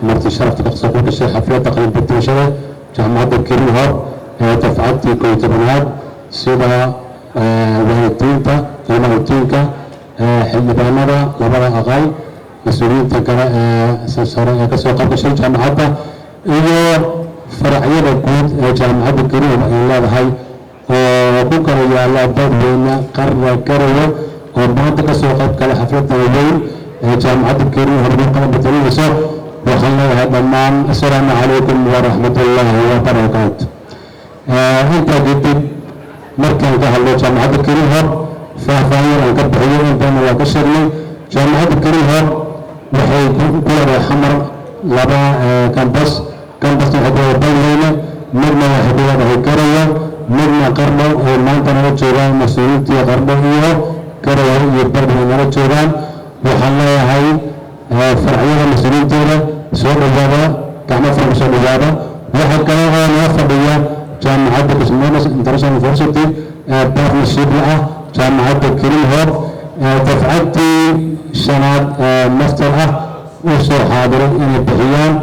مرتي شرفت قصة الشيخ حفلة تقريبا بالتنشرة جامعة الكريم هوب دفعتي كنت بنات سيدا والدينتا لما الدينكا حلبانada labada aqal mas'uuliyiinta kale sare ee ka soo qayb gashay jaamacadda iyo faracyada guud ee jaamacadda Kariim ay leedahay oo ku kala yaala dadweyne qarna garayo oo maanta ka soo qayb galay xafladda weyn ee jaamacadda Kariim hormuud ka bataliso waxaan leeyahay dhammaan assalaamu calaykum wa rahmatullaahi wa barakaatuh inta kadib markaan ka hadlo jaamacadda Kariim hor faahfaahin aan ka bixiyo intaana waa ka sheegnay jaamacadda Kariim hor waxay ku leedahay xamar laba campus waxay ku leedahay midna waxay ku leedahay Garowe midna Qardho oo maanta nala joogaan mas'uuliyiinta Qardho iyo Garowe iyo Beledweyne nala joogaan waxaan leeyahay faracyada mas'uuliyiintooda soo dhawaada gacmo furan soo dhawaada waxa kale oo noo fadhiya jaamacadda Kismaayo International University partnership ah jaamacadda Kariim hor dafcadii shanaad master ah oo soo xaadiray inay bixiyaan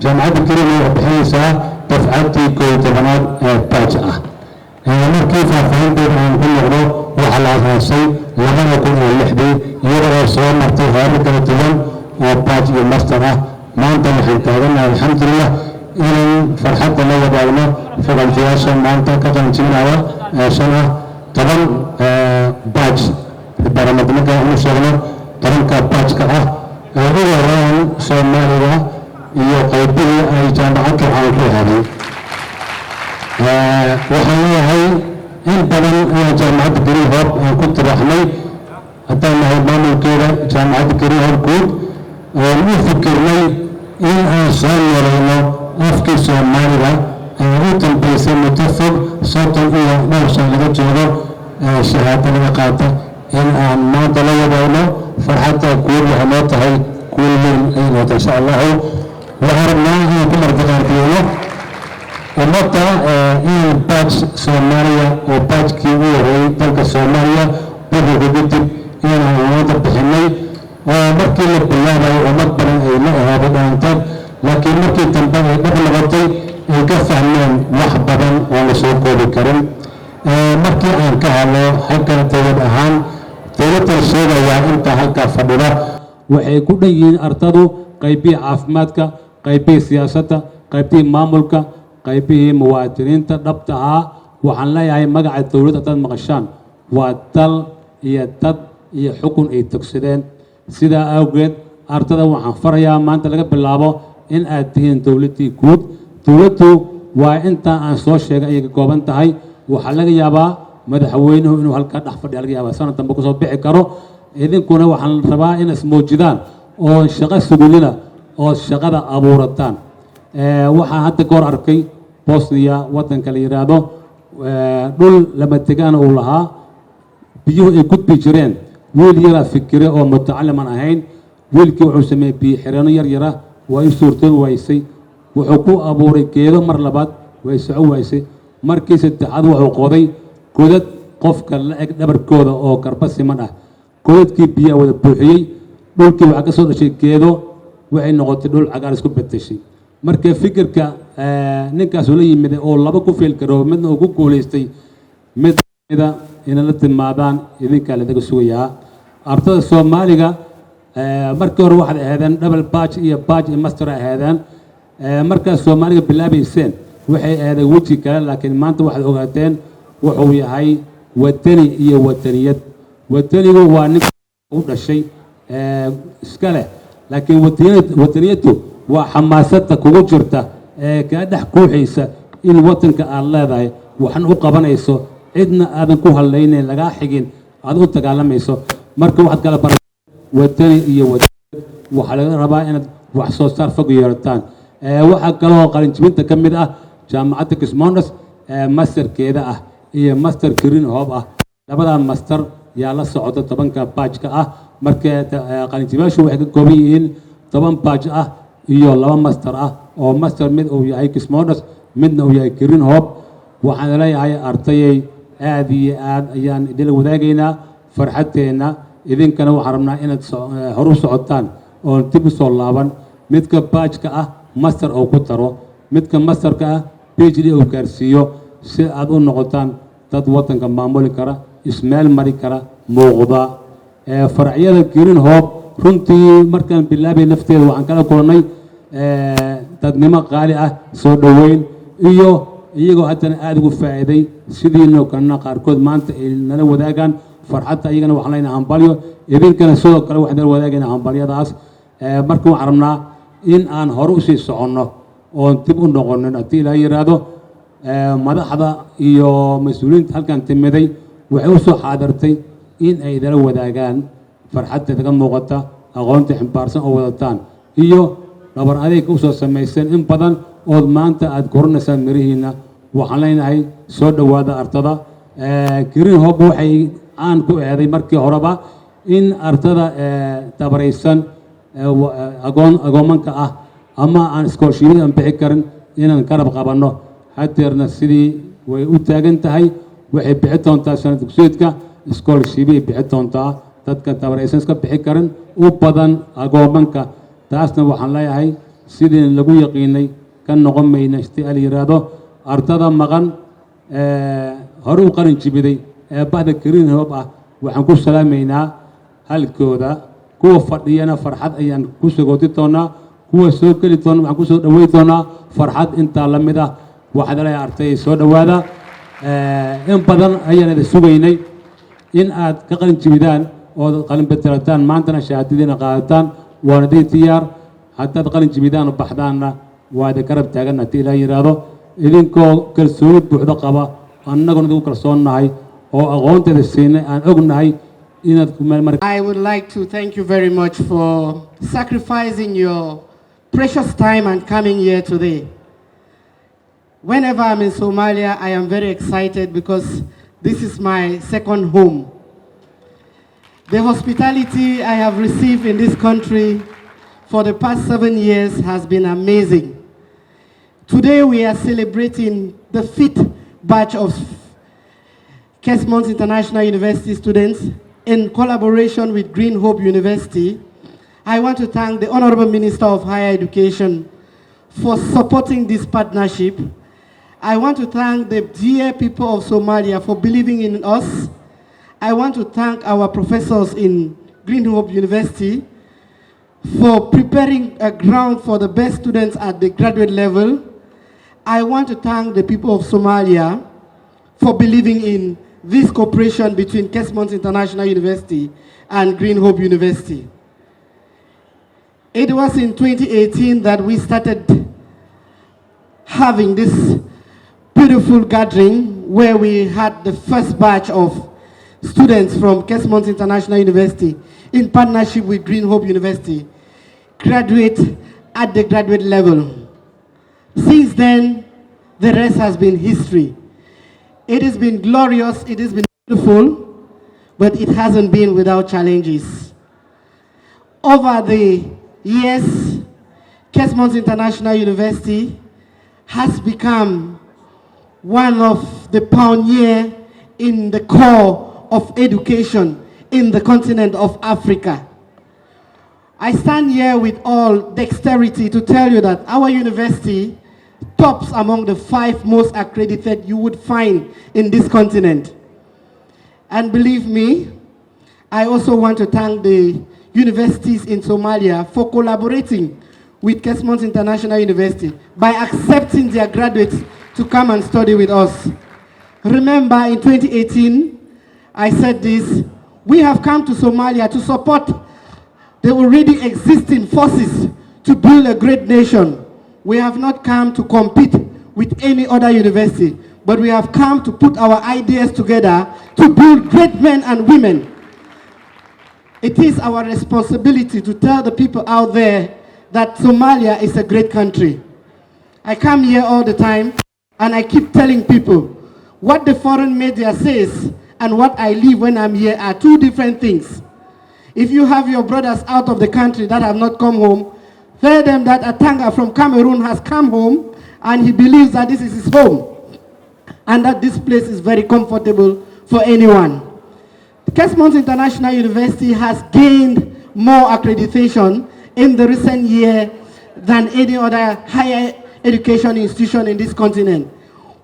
jaamacadda Kariim waxay bixinaysaa dafcadii 11aad batch ah markii faahfaahinteeda aan ku noqdo waxaa la aasaasay 2006 iyadoo soo martay heerar kala duwan oo batch iyo master ah maanta waxaan taaganahay alxamdulillah inaan farxadda la wadaagno faculty-yaasha maanta ka qalinjibinaya shan ah 10 batch barnaamijka aanu sheegno 10ka batchka ah ugu horreyn Soomaaliya iyo qaybihii ay jaamacadda aan ku helay waxaan leeyahay in badan oo jaamacadda Kariim hor aan ku tiraxnay haddaan nahay maamulkeeda jaamacadda Kariim hor guud oo u fikirnay in aan soo yeelayno afkii Soomaaliga u dambeysay muddo fog 30 iyo dhowr sano laga joogo shahaado laga qaata in aan maanta la wadaagno farxadda guud waxay noo tahay guul weyn ay noqoto insha allahu waxaan rabnaa inaan ku martiqaadiyo ummadda in batch Soomaaliya oo batchkii ugu horreeyay dalka Soomaaliya wuxuu kadib inaan ummadda bixinay oo markii la bilaabayo ummad badan ay la ahaado dhaanteed laakiin markii dambe ay dhab noqotay ay ka fahmeen wax badan oo la soo koobi karin markii aan ka hadlo xagga dawlad ahaan dawladda sheegaya inta halka fadhida waxay ku dhan yihiin ardadu qaybihii caafimaadka qaybihii siyaasadda qaybihii maamulka qaybihii muwaadiniinta dhabta ah waxaan leeyahay magaca dawladda dad maqashaan waa dal iyo dad iyo xukun ay togsadeen sidaa awgeed ardada waxaan farayaa maanta laga bilaabo in aad tihiin dawladdii guud dawladdu waa inta aan soo sheegay ay ka kooban tahay waxaa laga yaabaa madaxweynuhu inuu halka dhex fadhiyo laga yaabaa sanad dambe kusoo bixi karo idinkuna waxaan rabaa in ismuujidaan oo shaqo sugulina oo shaqada abuurataan waxaan hadda ka hor arkay Bosnia waddanka la yiraahdo dhul lama tegaan uu lahaa biyuhu ay gudbi jireen wiil yara fikire oo mutacalliman ahayn wiilkii wuxuu sameeyay biyo xirano yar yara waa i suurtoon waysay wuxuu ku abuuray geedo mar labaad way socon waysay markii saddexaad wuxuu qoday godad qofka la eg dhabarkooda oo garba siman ah godadkii biyaha wada buuxiyey dhulkii waxaa ka soo dhashay geedo waxay noqotay dhul cagaar isku bedeshay marka fikirka ninkaas uu la yimid oo laba ku fiil karo midna uu ku guuleystay midna in la timaadaan idinka la daga sugayaa ardada Soomaaliga markii hore waxay ahaadeen double batch iyo batch master ahaadeen marka Soomaaliga bilaabayseen waxay ahaadeen waji kale laakiin maanta waxaad ogaateen wuxuu yahay wadani iyo wadaniyad wadanigu waa nin u dhashay iska leh laakiin wadaniyadu waa xamaasadda kugu jirta ka dhex kuuxaysa in wadanka aad leedahay waxan u qabanayso cidna aadan ku hadlaynayn laga xigin aad u dagaalamayso marka waxaad kala baran wadani iyo wadaniyad waxa laga rabaa inaad wax soo saar fog yeelataan waxa kale oo qalinjibinta ka mid ah jaamacadda Kismaayo masterkeeda ah iyo master Kariim hoob ah labada master yaa la socda 10ka batchka ah marka qalinjibaashu waxay ka kooban yihiin 10 batch ah iyo 2 master ah oo master mid uu yahay Kismaayo midna uu yahay Kariim hoob waxaan leeyahay ardayay aad iyo aad ayaan idin wadaagaynaa farxadeena idinkana waxaan rabnaa inaad horu socotaan oo dib u soo laaban midka baajka ah master oo ku taro midka masterka ah PhD oo gaarsiiyo si aad u noqotaan dad wadanka maamuli kara ismaal mari kara muuqda faracyada Green Hope runtii markaan bilaabay nafteeda waxaan kala kulnay dadnimo qaali ah soo dhaweyn iyo iyagoo haddana aad ugu faa'iiday sidiinoo kana qaarkood maanta ay nala wadaagaan farxadda iyagana waxaan leenahay hambalyo idinkana sidoo kale waxaan nala wadaagaynaa hambalyadaas marka waxaan rabnaa in aan hore u sii soconno oon dib u noqonin haddii ilaahay yidhaahdo madaxda iyo mas-uuliyiinta halkan timiday waxay u soo xaadirtay in ay idala wadaagaan farxadda ka muuqata aqoonta ximbaarsan oo wadataan iyo dhabar adeeg u soo samaysan in badan ood maanta aad koranaysaan mirihiina waxaan leenahay soo dhawaada ardada Green Hope waxay aan ku eeday markii horeba in ardada tabaraysan agoomanka ah ama aan scholarship aan bixi karin inaan karab qabanno hadeerna sidii way u taagan tahay waxay bixi doontaa sanad dugsiyeedka scholarship ay bixi doontaa dadka tabaraysan iska bixi karin u badan agoomanka taasna waxaan leeyahay sidii lagu yaqiinay kan noqon mayna istiil yiraahdo ardada maqan hore u qarin jibiday bahda Green Hope ah waxaan ku salaameynaa halkooda kuwa fadhiyana farxad ayaan ku sagooti doonaa kuwa soo keli doona waxaan ku soo dhaweey doonaa farxad inta la mid ah waxaad leeyahay arday soo dhawaada in badan ayaan idin sugaynay in aad ka qalin jibidaan oo qalin bedelataan maantana shahaadadiina qaadataan waana diyaar haddaad qalin jibidaan oo baxdaanna waad garab taagan haddii ilaahay yiraahdo idinkoo kalsooni buuxda qaba annaguna ugu kalsoonnahay oo aqoonteeda siinay aan ognahay inaad ku meel mar I would like to thank you very much for sacrificing your precious time and coming here today. Whenever I'm in Somalia, I am very excited because this is my second home. The hospitality I have received in this country for the past 7 years has been amazing. Today we are celebrating the 5th batch of Kesmont International University students in collaboration with Green Hope University. I want to thank the Honorable Minister of Higher Education for supporting this partnership. I want to thank the dear people of Somalia for believing in us. I want to thank our professors in Green Hope University for preparing a ground for the best students at the graduate level. I want to thank the people of Somalia for believing in this cooperation between Kesmont International University and Green Hope University. It was in 2018 that we started having this beautiful gathering where we had the first batch of students from Kesmont International University in partnership with Green Hope University graduate at the graduate level. Since then, the rest has been history. It has been glorious, it has been beautiful, but it hasn't been without challenges. Over the years, Kesmont International University has become one of the pioneers in the core of education in the continent of Africa. I stand here with all dexterity to tell you that our university tops among the 5 most accredited you would find in this continent. And believe me, I also want to thank the universities in Somalia for collaborating with Kesmont International University by accepting their graduates to come and study with us. Remember in 2018, I said this, we have come to Somalia to support the already existing forces to build a great nation. We have not come to compete with any other university, but we have come to put our ideas together to build great men and women. It is our responsibility to tell the people out there that Somalia is a great country. I come here all the time and I keep telling people what the foreign media says and what I live when I'm here are 2 different things. If you have your brothers out of the country that have not come home, tell them that Atanga from Cameroon has come home and he believes that this is his home and that this place is very comfortable for anyone. Kesmont International University has gained more accreditation in the recent year than any other higher education institution in this continent.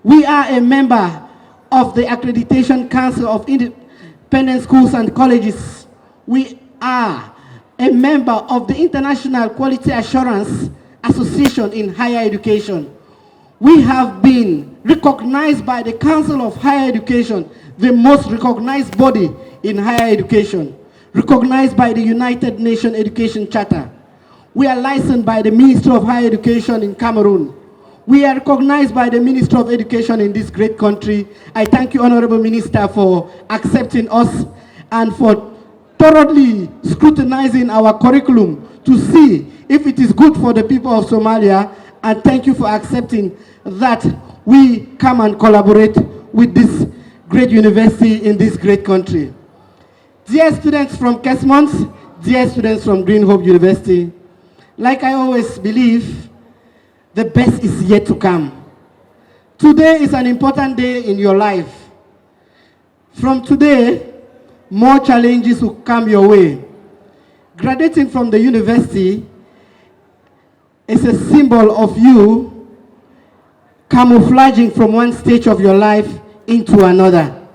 We are a member of the Accreditation Council of Independent Schools and Colleges. We are a member of the International Quality Assurance Association in Higher Education. We have been recognized by the Council of Higher Education, the most recognized body in higher education, recognized by the United Nations Education Charter. We are licensed by the Ministry of Higher Education in Cameroon. We are recognized by the Ministry of Education in this great country. I thank you, Honorable Minister, for accepting us and for thoroughly scrutinizing our curriculum to see if it is good for the people of Somalia, and thank you for accepting that we come and collaborate with this great university in this great country. Dear students from Kesmont, dear students from Green Hope University, like I always believe, the best is yet to come. Today is an important day in your life. From today, more challenges will come your way. Graduating from the university is a symbol of you camouflaging from one stage of your life into another.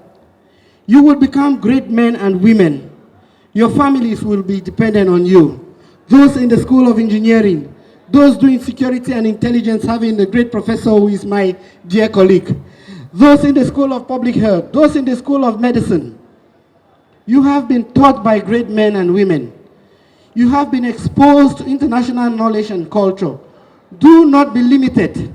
You will become great men and women. Your families will be dependent on you. Those in the School of Engineering, those doing security and intelligence, having the great professor who is my dear colleague. Those in the School of Public Health, those in the School of Medicine. You have been taught by great men and women. You have been exposed to international knowledge and culture. Do not be limited.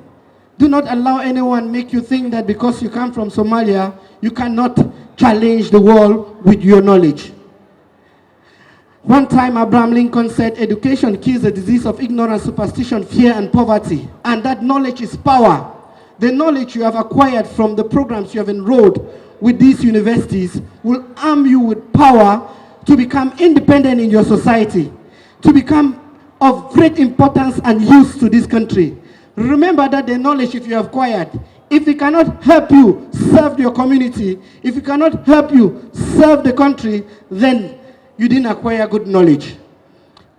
Do not allow anyone make you think that because you come from Somalia, you cannot challenge the world with your knowledge. One time Abraham Lincoln said, education kills the disease of ignorance, superstition, fear, and poverty. And that knowledge is power. The knowledge you have acquired from the programs you have enrolled with these universities will arm you with power to become independent in your society, to become of great importance and use to this country. Remember that the knowledge if you have acquired, if it cannot help you serve your community, if it cannot help you serve the country, then you didn't acquire good knowledge.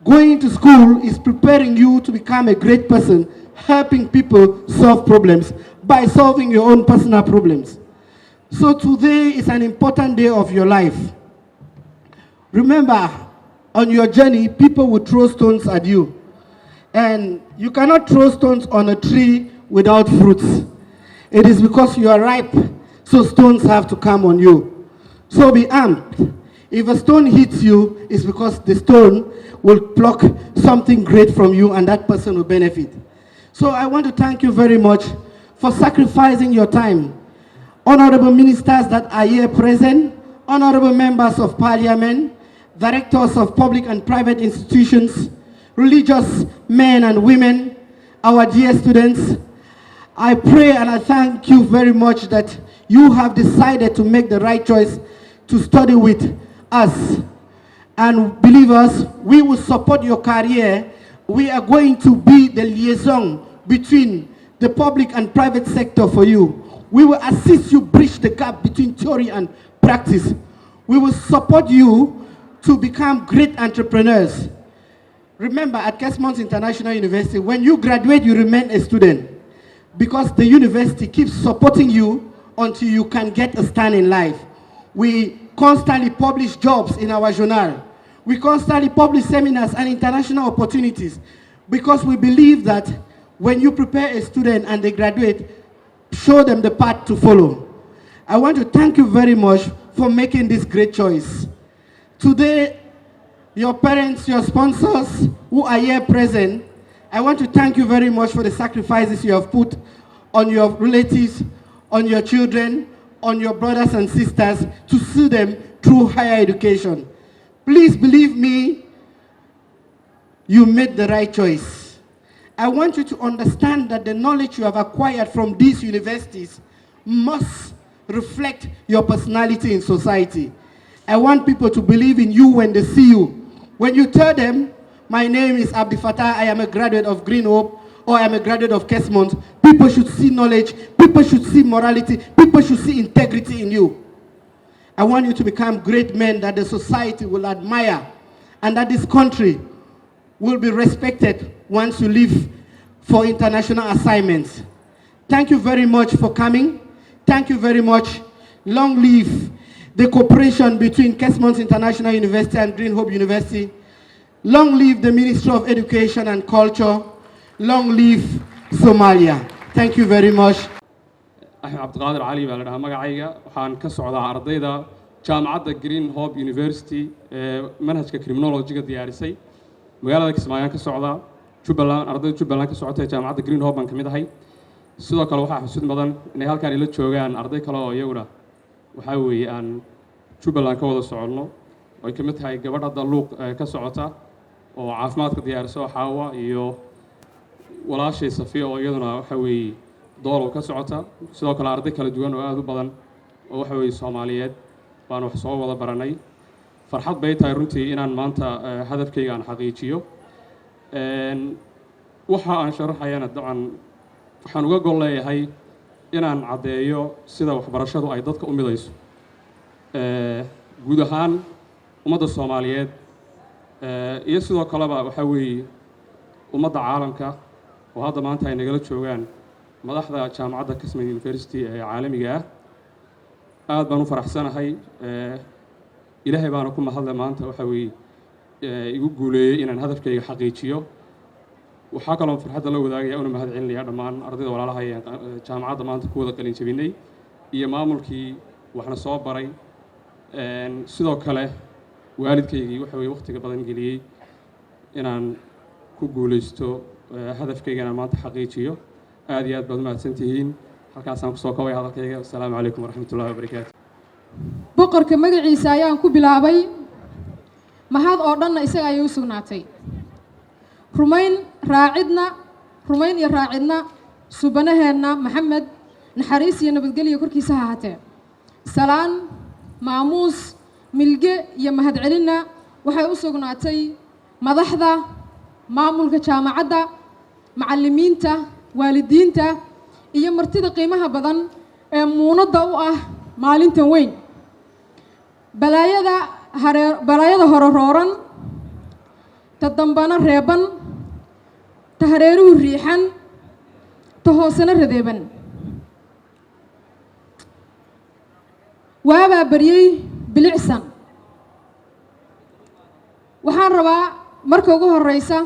Going to school is preparing you to become a great person, helping people solve problems by solving your own personal problems. So today is an important day of your life. Remember, on your journey, people will throw stones at you. And you cannot throw stones on a tree without fruits. It is because you are ripe, so stones have to come on you. So be armed. If a stone hits you, it's because the stone will pluck something great from you and that person will benefit. So I want to thank you very much for sacrificing your time. Honorable ministers that are here present, honorable members of parliament, directors of public and private institutions, religious men and women, our dear students, I pray and I thank you very much that you have decided to make the right choice to study with us. And believe us, we will support your career. We are going to be the liaison between the public and private sector for you. We will assist you bridge the gap between theory and practice. We will support you to become great entrepreneurs. Remember, at Kesmont International University, when you graduate, you remain a student because the university keeps supporting you until you can get a stand in life. We constantly publish jobs in our journal. We constantly publish seminars and international opportunities because we believe that when you prepare a student and they graduate, show them the path to follow. I want to thank you very much for making this great choice. Today, your parents, your sponsors who are here present, I want to thank you very much for the sacrifices you have put on your relatives, on your children, on your brothers and sisters to see them through higher education. Please believe me, you made the right choice. I want you to understand that the knowledge you have acquired from these universities must reflect your personality in society. I want people to believe in you when they see you. When you tell them, my name is Abdi Fattah, I am a graduate of Green Hope, or I am a graduate of Kesmont, people should see knowledge, people should see morality, people should see integrity in you. I want you to become great men that the society will admire and that this country will be respected once you leave for international assignments. Thank you very much for coming. Thank you very much. Long live the cooperation between Kesmont International University and Green Hope University. Long live the Ministry of Education and Culture. Long live Somalia. Thank you very much. أحمد عبد القادر علي بلدها مقعية وحان كسعودة عرضيدا جامعة Green Hope University منهج ككريمنولوجيا ديارسي مقالة كسمايان كسعودة جبلان أرضية جبلان كسعودة جامعة Green Hope من كمية هاي سودا كلا وحاح سود مدن إن هالكان إلى تشوغان أرضية كلا يورا وحاوي أن جبلان كوضع سعودنا وكمية هاي قبل هذا اللوق كسعودة وعافمات كديارسو حاوا يو ولا شيء صفيه ويدنا وحاوي دور كسعودة سودا كلا أرضية كلا جوان وهذا بدن وحاوي الصوماليات وأنا وحصوا وضع براني فرحت بيت هيرنتي إن مانتا هدف كي عن حقيقيو وحا أن شرح أنا طبعا waxaan uga gol leeyahay inaan cadeeyo sida waxbarashadu ay dadka u midayso guud ahaan ummadda Soomaaliyeed iyo sidoo kaleba waxa weeye ummadda caalamka oo hadda maanta ay nagala joogaan madaxda jaamacadda Kesmont University ee caalamiga ah aad baan u faraxsanahay ilaahay baan ku mahadlay maanta waxa weeye igu guuleeyay inaan hadafkayga xaqiijiyo waxaa kaloo farxad la wadaagaya una mahad celinaya dhammaan ardayda walaalaha ee jaamacadda maanta ku wada qalin jabinay iyo maamulkii waxna soo baray sidoo kale waalidkaygii waxa weeye waqtiga badan geliyay inaan ku guuleysto hadafkaygana maanta xaqiijiyo aad iyo aad baad mahadsantihiin halkaasaan ku soo kobay hadalkayga assalaamu calaykum waraxmatullaahi wabarakaatu boqorka magaciisa ayaan ku bilaabay mahad oo dhanna isaga ayay u sugnaatay rumayn iyo raacidna subanaheena maxamed naxariis iyo nabadgelyo korkiisa ha ahaatee salaan maamuus milge iyo mahad celinna waxay u sugnaatay madaxda maamulka jaamacadda macallimiinta waalidiinta iyo martida qiimaha badan ee muunadda u ah maalintan weyn balaayada hororooran ta dambana reeban ta hareeruhu riixan ta hoosena radeeban waabaa baryey bilicsan waxaan rabaa marka ugu horeysa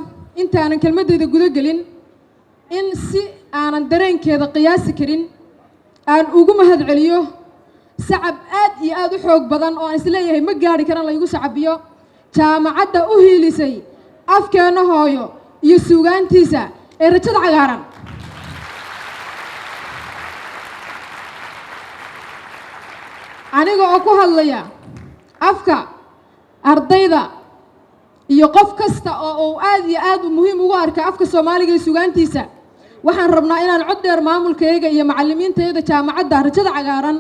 intaanan kelmaddeeda guda gelin in si aanan dareenkeeda qiyaasi karin aan ugu mahad celiyo sacab aad iyo aad u xoog badan oo aan isleeyahay ma gaari karan laygu sacabiyo jaamacadda u hiilisay afkeena hooyo iyo suugaantiisa ee rajada cagaaran aniga oo ku hadlaya afka ardayda iyo qof kasta oo uu aad iyo aad muhiim ugu arka afka Soomaaliga iyo suugaantiisa waxaan rabnaa inaan cod dheer maamulkayga iyo macallimiintayda jaamacadda rajada cagaaran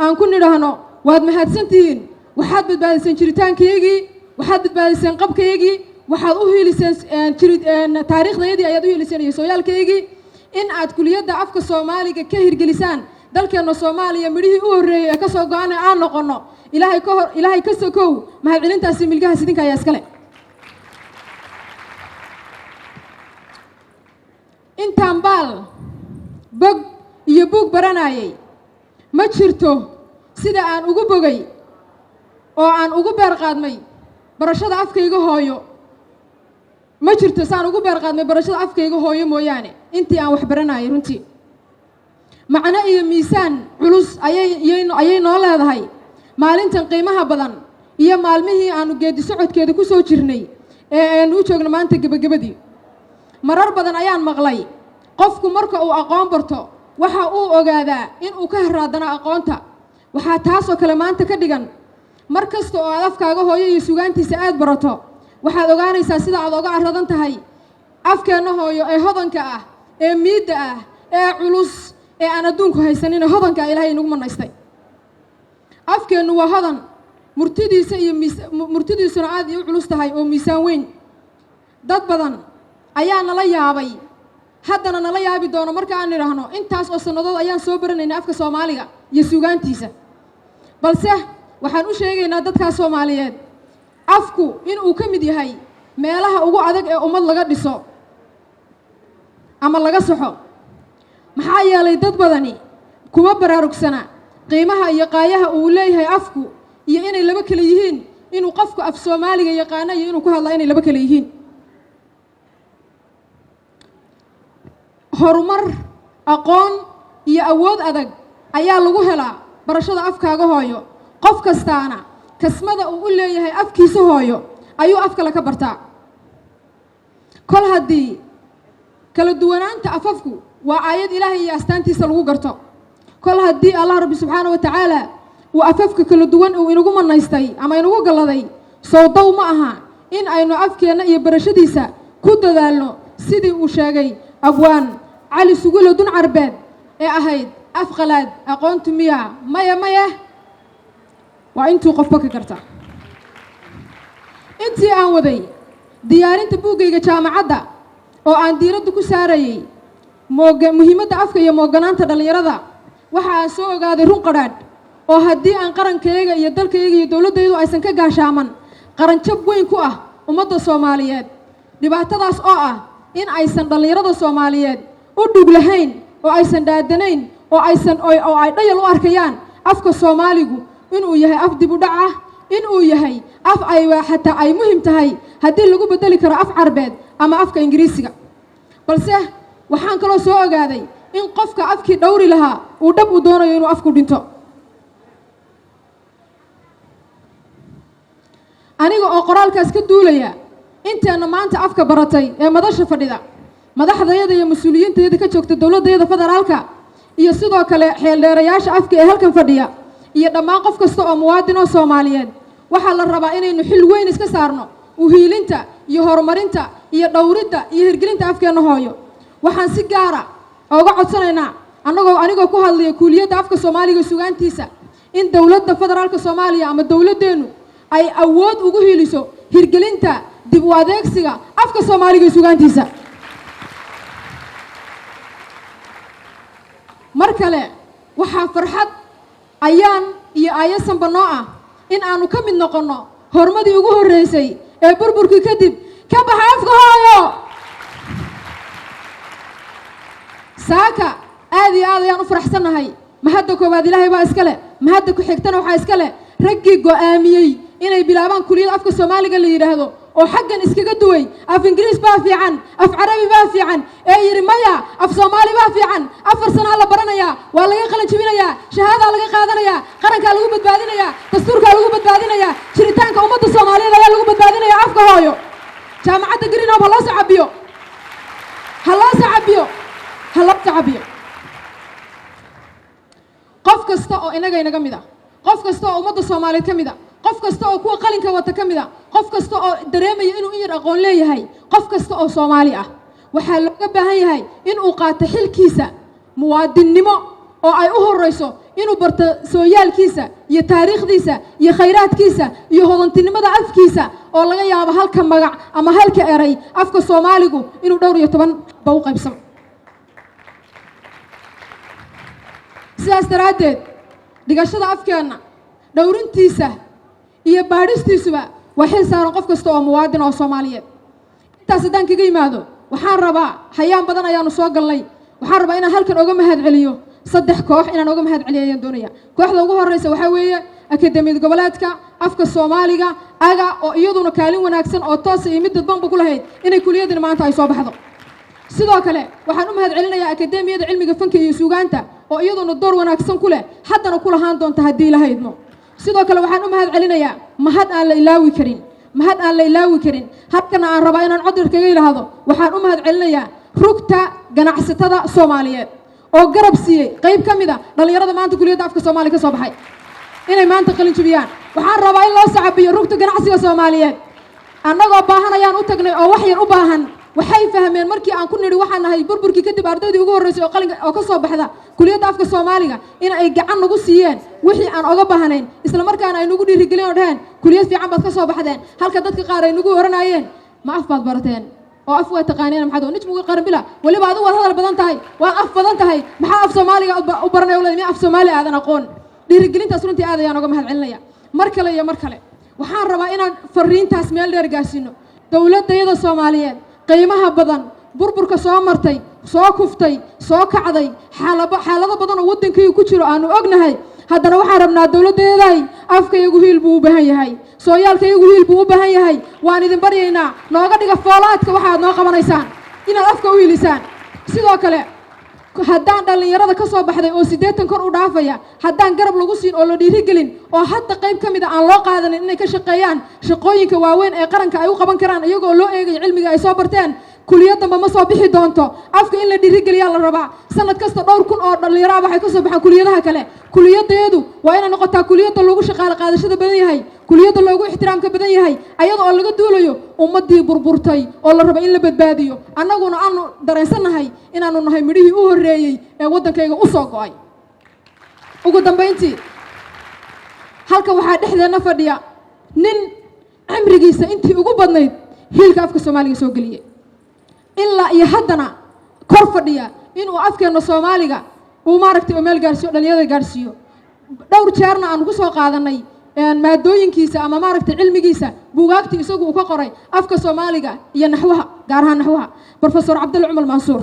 aan ku nidhaahno waad mahadsantihiin waxaad badbaadiseen jiritaankaygii waxaad badbaadiseen qabkaygii waxaad u hiiliseen taariikhdayadii ayaad u hiiliseen iyo sooyaalkaygii in aad kuliyadda afka Soomaaliga ka hirgelisaan dalkeena Soomaaliya midhihii u horeeyay ka soo go'an aan noqono ilaahay ka sokow mahad celintaasi milgaha sidinka ayaa iskale intaan baal bog iyo buug baranayay ma jirto sida aan ugu bogay oo aan ugu beer qaadmay barashada afkayga hooyo ma jirto saan ugu beer qaadmay barashada afkayga hooyo mooyaane intii aan wax baranayay runtii macna iyo miisaan culus ayay noo leedahay maalintan qiimaha badan iyo maalmihii aanu geedi socodkeeda ku soo jirnay ee aan u joogno maanta gabagabadii marar badan ayaan maqlay qofku marka uu aqoon barto waxa uu ogaadaa in uu ka haraadana aqoonta waxa taas oo kale maanta ka dhigan mar kasta oo aad afkaaga hooyo iyo suugaantiisa aad barato waxaad ogaanaysaa sida aad uga aradan tahay afkeena hooyo ee hodanka ah ee miidda ah ee culus ee aan adduunku haysanin hodanka Ilaahay nagu manaystay afkeenu waa hodan murtidiisuna aad u culus tahay oo miisaan weyn dad badan ayaa nala yaabay haddana nala yaabi doono marka aan niraahno intaas oo sanadood ayaan soo baranaynaa afka Soomaaliga iyo suugaantiisa balse waxaan u sheegaynaa dadka Soomaaliyeed afku in uu ka mid yahay meelaha ugu adag ee ummad laga dhiso ama laga saxo maxaa yeelay dad badani kuma baraarugsana qiimaha iyo qaayaha uu leeyahay afku iyo inay laba kala yihiin inuu qofku af Soomaaliga yaqaan iyo inuu ku hadlo inay laba kala yihiin horumar aqoon iyo awood adag ayaa lagu helaa barashada afkaaga hooyo qof kastaana kasmada uu u leeyahay afkiisa hooyo ayuu afka la ka bartaa kol haddii kala duwanaanta afafku waa aayad ilaahay iyo astaantiisa lagu garto kol haddii allah rabbi subxaanahu wa tacaala uu afafka kala duwan uu inagu manaystay ama inagu galladay sowdow ma aha in aynu afkeenna iyo barashadiisa ku dadaalno sidii uu sheegay abwaan cali sugule dun carbeed ee ahayd af qalaad aqoontu miya maya waa intuu qofba ka garta intii aan waday diyaarinta buuggayga jaamacadda oo aan diiradda ku saarayay muhiimadda afka iyo mooganaanta dhallinyarada waxa aan soo ogaaday run qadhaadh oo haddii aan qarankayaga iyo dalkayaga iyo dowladdaydu aysan ka gaashaaman qaranjab weyn ku ah ummadda Soomaaliyeed dhibaatadaas oo ah in aysan dhallinyarada Soomaaliyeed u dhug lahayn oo aysan daadanayn oo ay dhayal u arkayaan afka Soomaaligu inuu yahay af dib u dhac ah inuu yahay af ay xataa ay muhiim tahay haddii lagu bedeli karo af Carbeed ama afka Ingiriisiga balse waxaan kaloo soo ogaaday in qofka afkii dhowri lahaa uu dhab u doonayo inuu afku dhinto aniga oo qoraalkaas ka duulaya inteena maanta afka baratay ee madasha fadhida madaxdayada iyo mas'uuliyiinteeda ka joogta dowladda federaalka iyo sidoo kale xeeldheerayaasha afka ee halkan fadhiya iyo dhammaan qof kasta oo muwaadin oo Soomaaliyeed waxa la rabaa inaynu xil weyn iska saarno u hiilinta iyo horumarinta iyo dhowridda iyo hirgelinta afkeena hooyo waxaan si gaar ah uga codsanaynaa anigoo ku hadlaya kuuliyadda afka Soomaaliga sugaantiisa in dowladda federaalka Soomaaliya ama dowladdeenu ay awood ugu hiiliso hirgelinta dib u adeegsiga afka Soomaaliga sugaantiisa mar kale waxaa farxad ayaan iyo aayasan banoo ah in aanu ka mid noqono hormadii ugu horeysay ee burburkii kadib ka baxa afka hooyo saaka aad iyo aad ayaan u faraxsanahay mahadda koowaad ilaahay baa iska leh mahadda ku xigtana waxaa iska leh raggii go'aamiyey inay bilaabaan kuliyada afka Soomaaliga la yiraahdo oo xaggan iskaga duway af Ingiriis baa fiican af Carabi baa fiican ee yiri maya af Soomaali baa fiican afar sano la baranaya waa laga qalan jabinaya shahaada laga qaadanaya qaranka lagu badbaadinaya dastuurka lagu badbaadinaya jiritaanka ummadda Soomaaliyeed ayaa lagu badbaadinaya afka hooyo jaamacadda Greenhope ha loo sacabiyo qof kasta oo inaga mid ah qof kasta oo ummadda Soomaaliyeed ka mid ah qof kasta oo kuwa qalinka wata ka mid ah qof kasta oo dareemaya inuu in yar aqoon leeyahay qof kasta oo Soomaali ah waxaa looga baahan yahay in uu qaato xilkiisa muwaadinnimo oo ay u horeyso inuu barto sooyaalkiisa iyo taariikhdiisa iyo khayraadkiisa iyo hodantinimada afkiisa oo laga yaabo halka magac ama halka eray afka Soomaaligu inuu dhowr iyo 10 ba u qaybsamo sidaas daraadeed dhigashada afkeena dhowrintiisa iyo baadhistiisuba waxay saaran qof kasta oo muwaadin oo Soomaaliyeed intaas hadaan kaga yimaado waxaan rabaa hayaan badan ayaanu soo galnay waxaan rabaa inaan halkan uga mahad celiyo saddex koox inaan uga mahad celiyo ayaan doonaya kooxda ugu horeysa waxa weeye akademiyada goboleedka afka Soomaaliga aga oo iyaduna kaalin wanaagsan oo toos iyo mid dadban ku lahayd inay kuliyaddan maanta ay soo baxdo sidoo kale waxaan u mahad celinayaa akademiyada cilmiga fanka iyo suugaanta oo iyaduna door wanaagsan ku leh haddana ku lahaan doonta haddii la haydmo sidoo kale waxaan u mahad celinayaa mahad aan la ilaawi karin halkana aan rabaa inaan codar kaga ilaahdo waxaan u mahad celinayaa rugta ganacsatada Soomaaliyeed oo garab siiyay qayb ka mid ah dhalinyarada maanta kuliyadda afka Soomaaliga ka soo baxay inay maanta qalin jabiyaan waxaan rabaa in loo sacabiyo rugta ganacsiga Soomaaliyeed annagoo baahanayaan u tagnay oo wax yar u baahan waxay fahmeen markii aan ku niri waxaan nahay burburkii kadib ardaydii ugu horeysay oo qalinka oo ka soo baxda kuliyadda afka Soomaaliga in ay gacan nagu siiyeen wixii aan uga baahnayn isla markaana ay nagu dhiirigeliyeen oo dhahan kuliyad fiican baad ka soo baxdeen halka dadka qaar ay nagu oranayeen ma af baad barateen oo af waa taqaaneen maxaad oo nijmuga qaran bila waliba aad wada hadal badan tahay waa af badan tahay maxaa af Soomaaliga u baranay oo leeyahay af Soomaali aadan aqoon dhiirigelintaas runtii aad ayaan uga mahad celinaya mar kale waxaan rabaa inaan fariintaas meel dheer gaarsiino dawladda Soomaaliyeed qiimaha badan burburka soo martay soo kuftay soo kacday xaalado badan oo waddankayga ku jiro aanu ognahay haddana waxaan rabnaa dowladdeedahay afkayagu hiil buu u baahan yahay sooyaalkayagu hiil buu u baahan yahay waan idin baryaynaa nooga dhiga foolaadka waxaad noo qabanaysaan inaad afka u hiilisaan sidoo kale haddaan dhallinyarada ka soo baxday oo 80 kor u dhaafaya haddaan garab lagu siin oo la dhiirigelin oo hadda qayb ka mid ah aan loo qaadanin inay ka shaqeeyaan shaqooyinka waaweyn ee qaranka ay u qaban karaan iyagoo loo eegayo cilmiga ay soo barteen kuliyaddanba ma soo bixi doonto afka in la dhiirigeliyaa la rabaa sanad kasta dhowr kun oo dhallinyaro ah waxay ka soo baxaan kuliyadaha kale kuliyaddeedu waa inay noqotaa kuliyadda loogu shaqaale qaadashada badan yahay kuliyadda loogu ixtiraamka badan yahay ayada oo laga duulayo ummaddii burburtay oo la rabo in la badbaadiyo annaguna aanu dareensannahay inaanu nahay midhihii u horreeyey ee waddankayga u soo go'ay ugu dambayntii halka waxaa dhexdeenna fadhiya nin cimrigiisa intii ugu badnayd hiilka afka soomaaliga soo geliyey ilaa iyo haddana kor fadhiya inuu afkeenna soomaaliga uu maaragtay oo meel gaarsiiyo dhalinyarada gaarsiiyo dhowr jeerna aan ku soo qaadanay maadooyinkiisa ama maaragtay cilmigiisa buugaagtii isagu uu ka qoray afka soomaaliga iyo naxwaha gaar ahaan naxwaha professor cabdulla cumar mansuur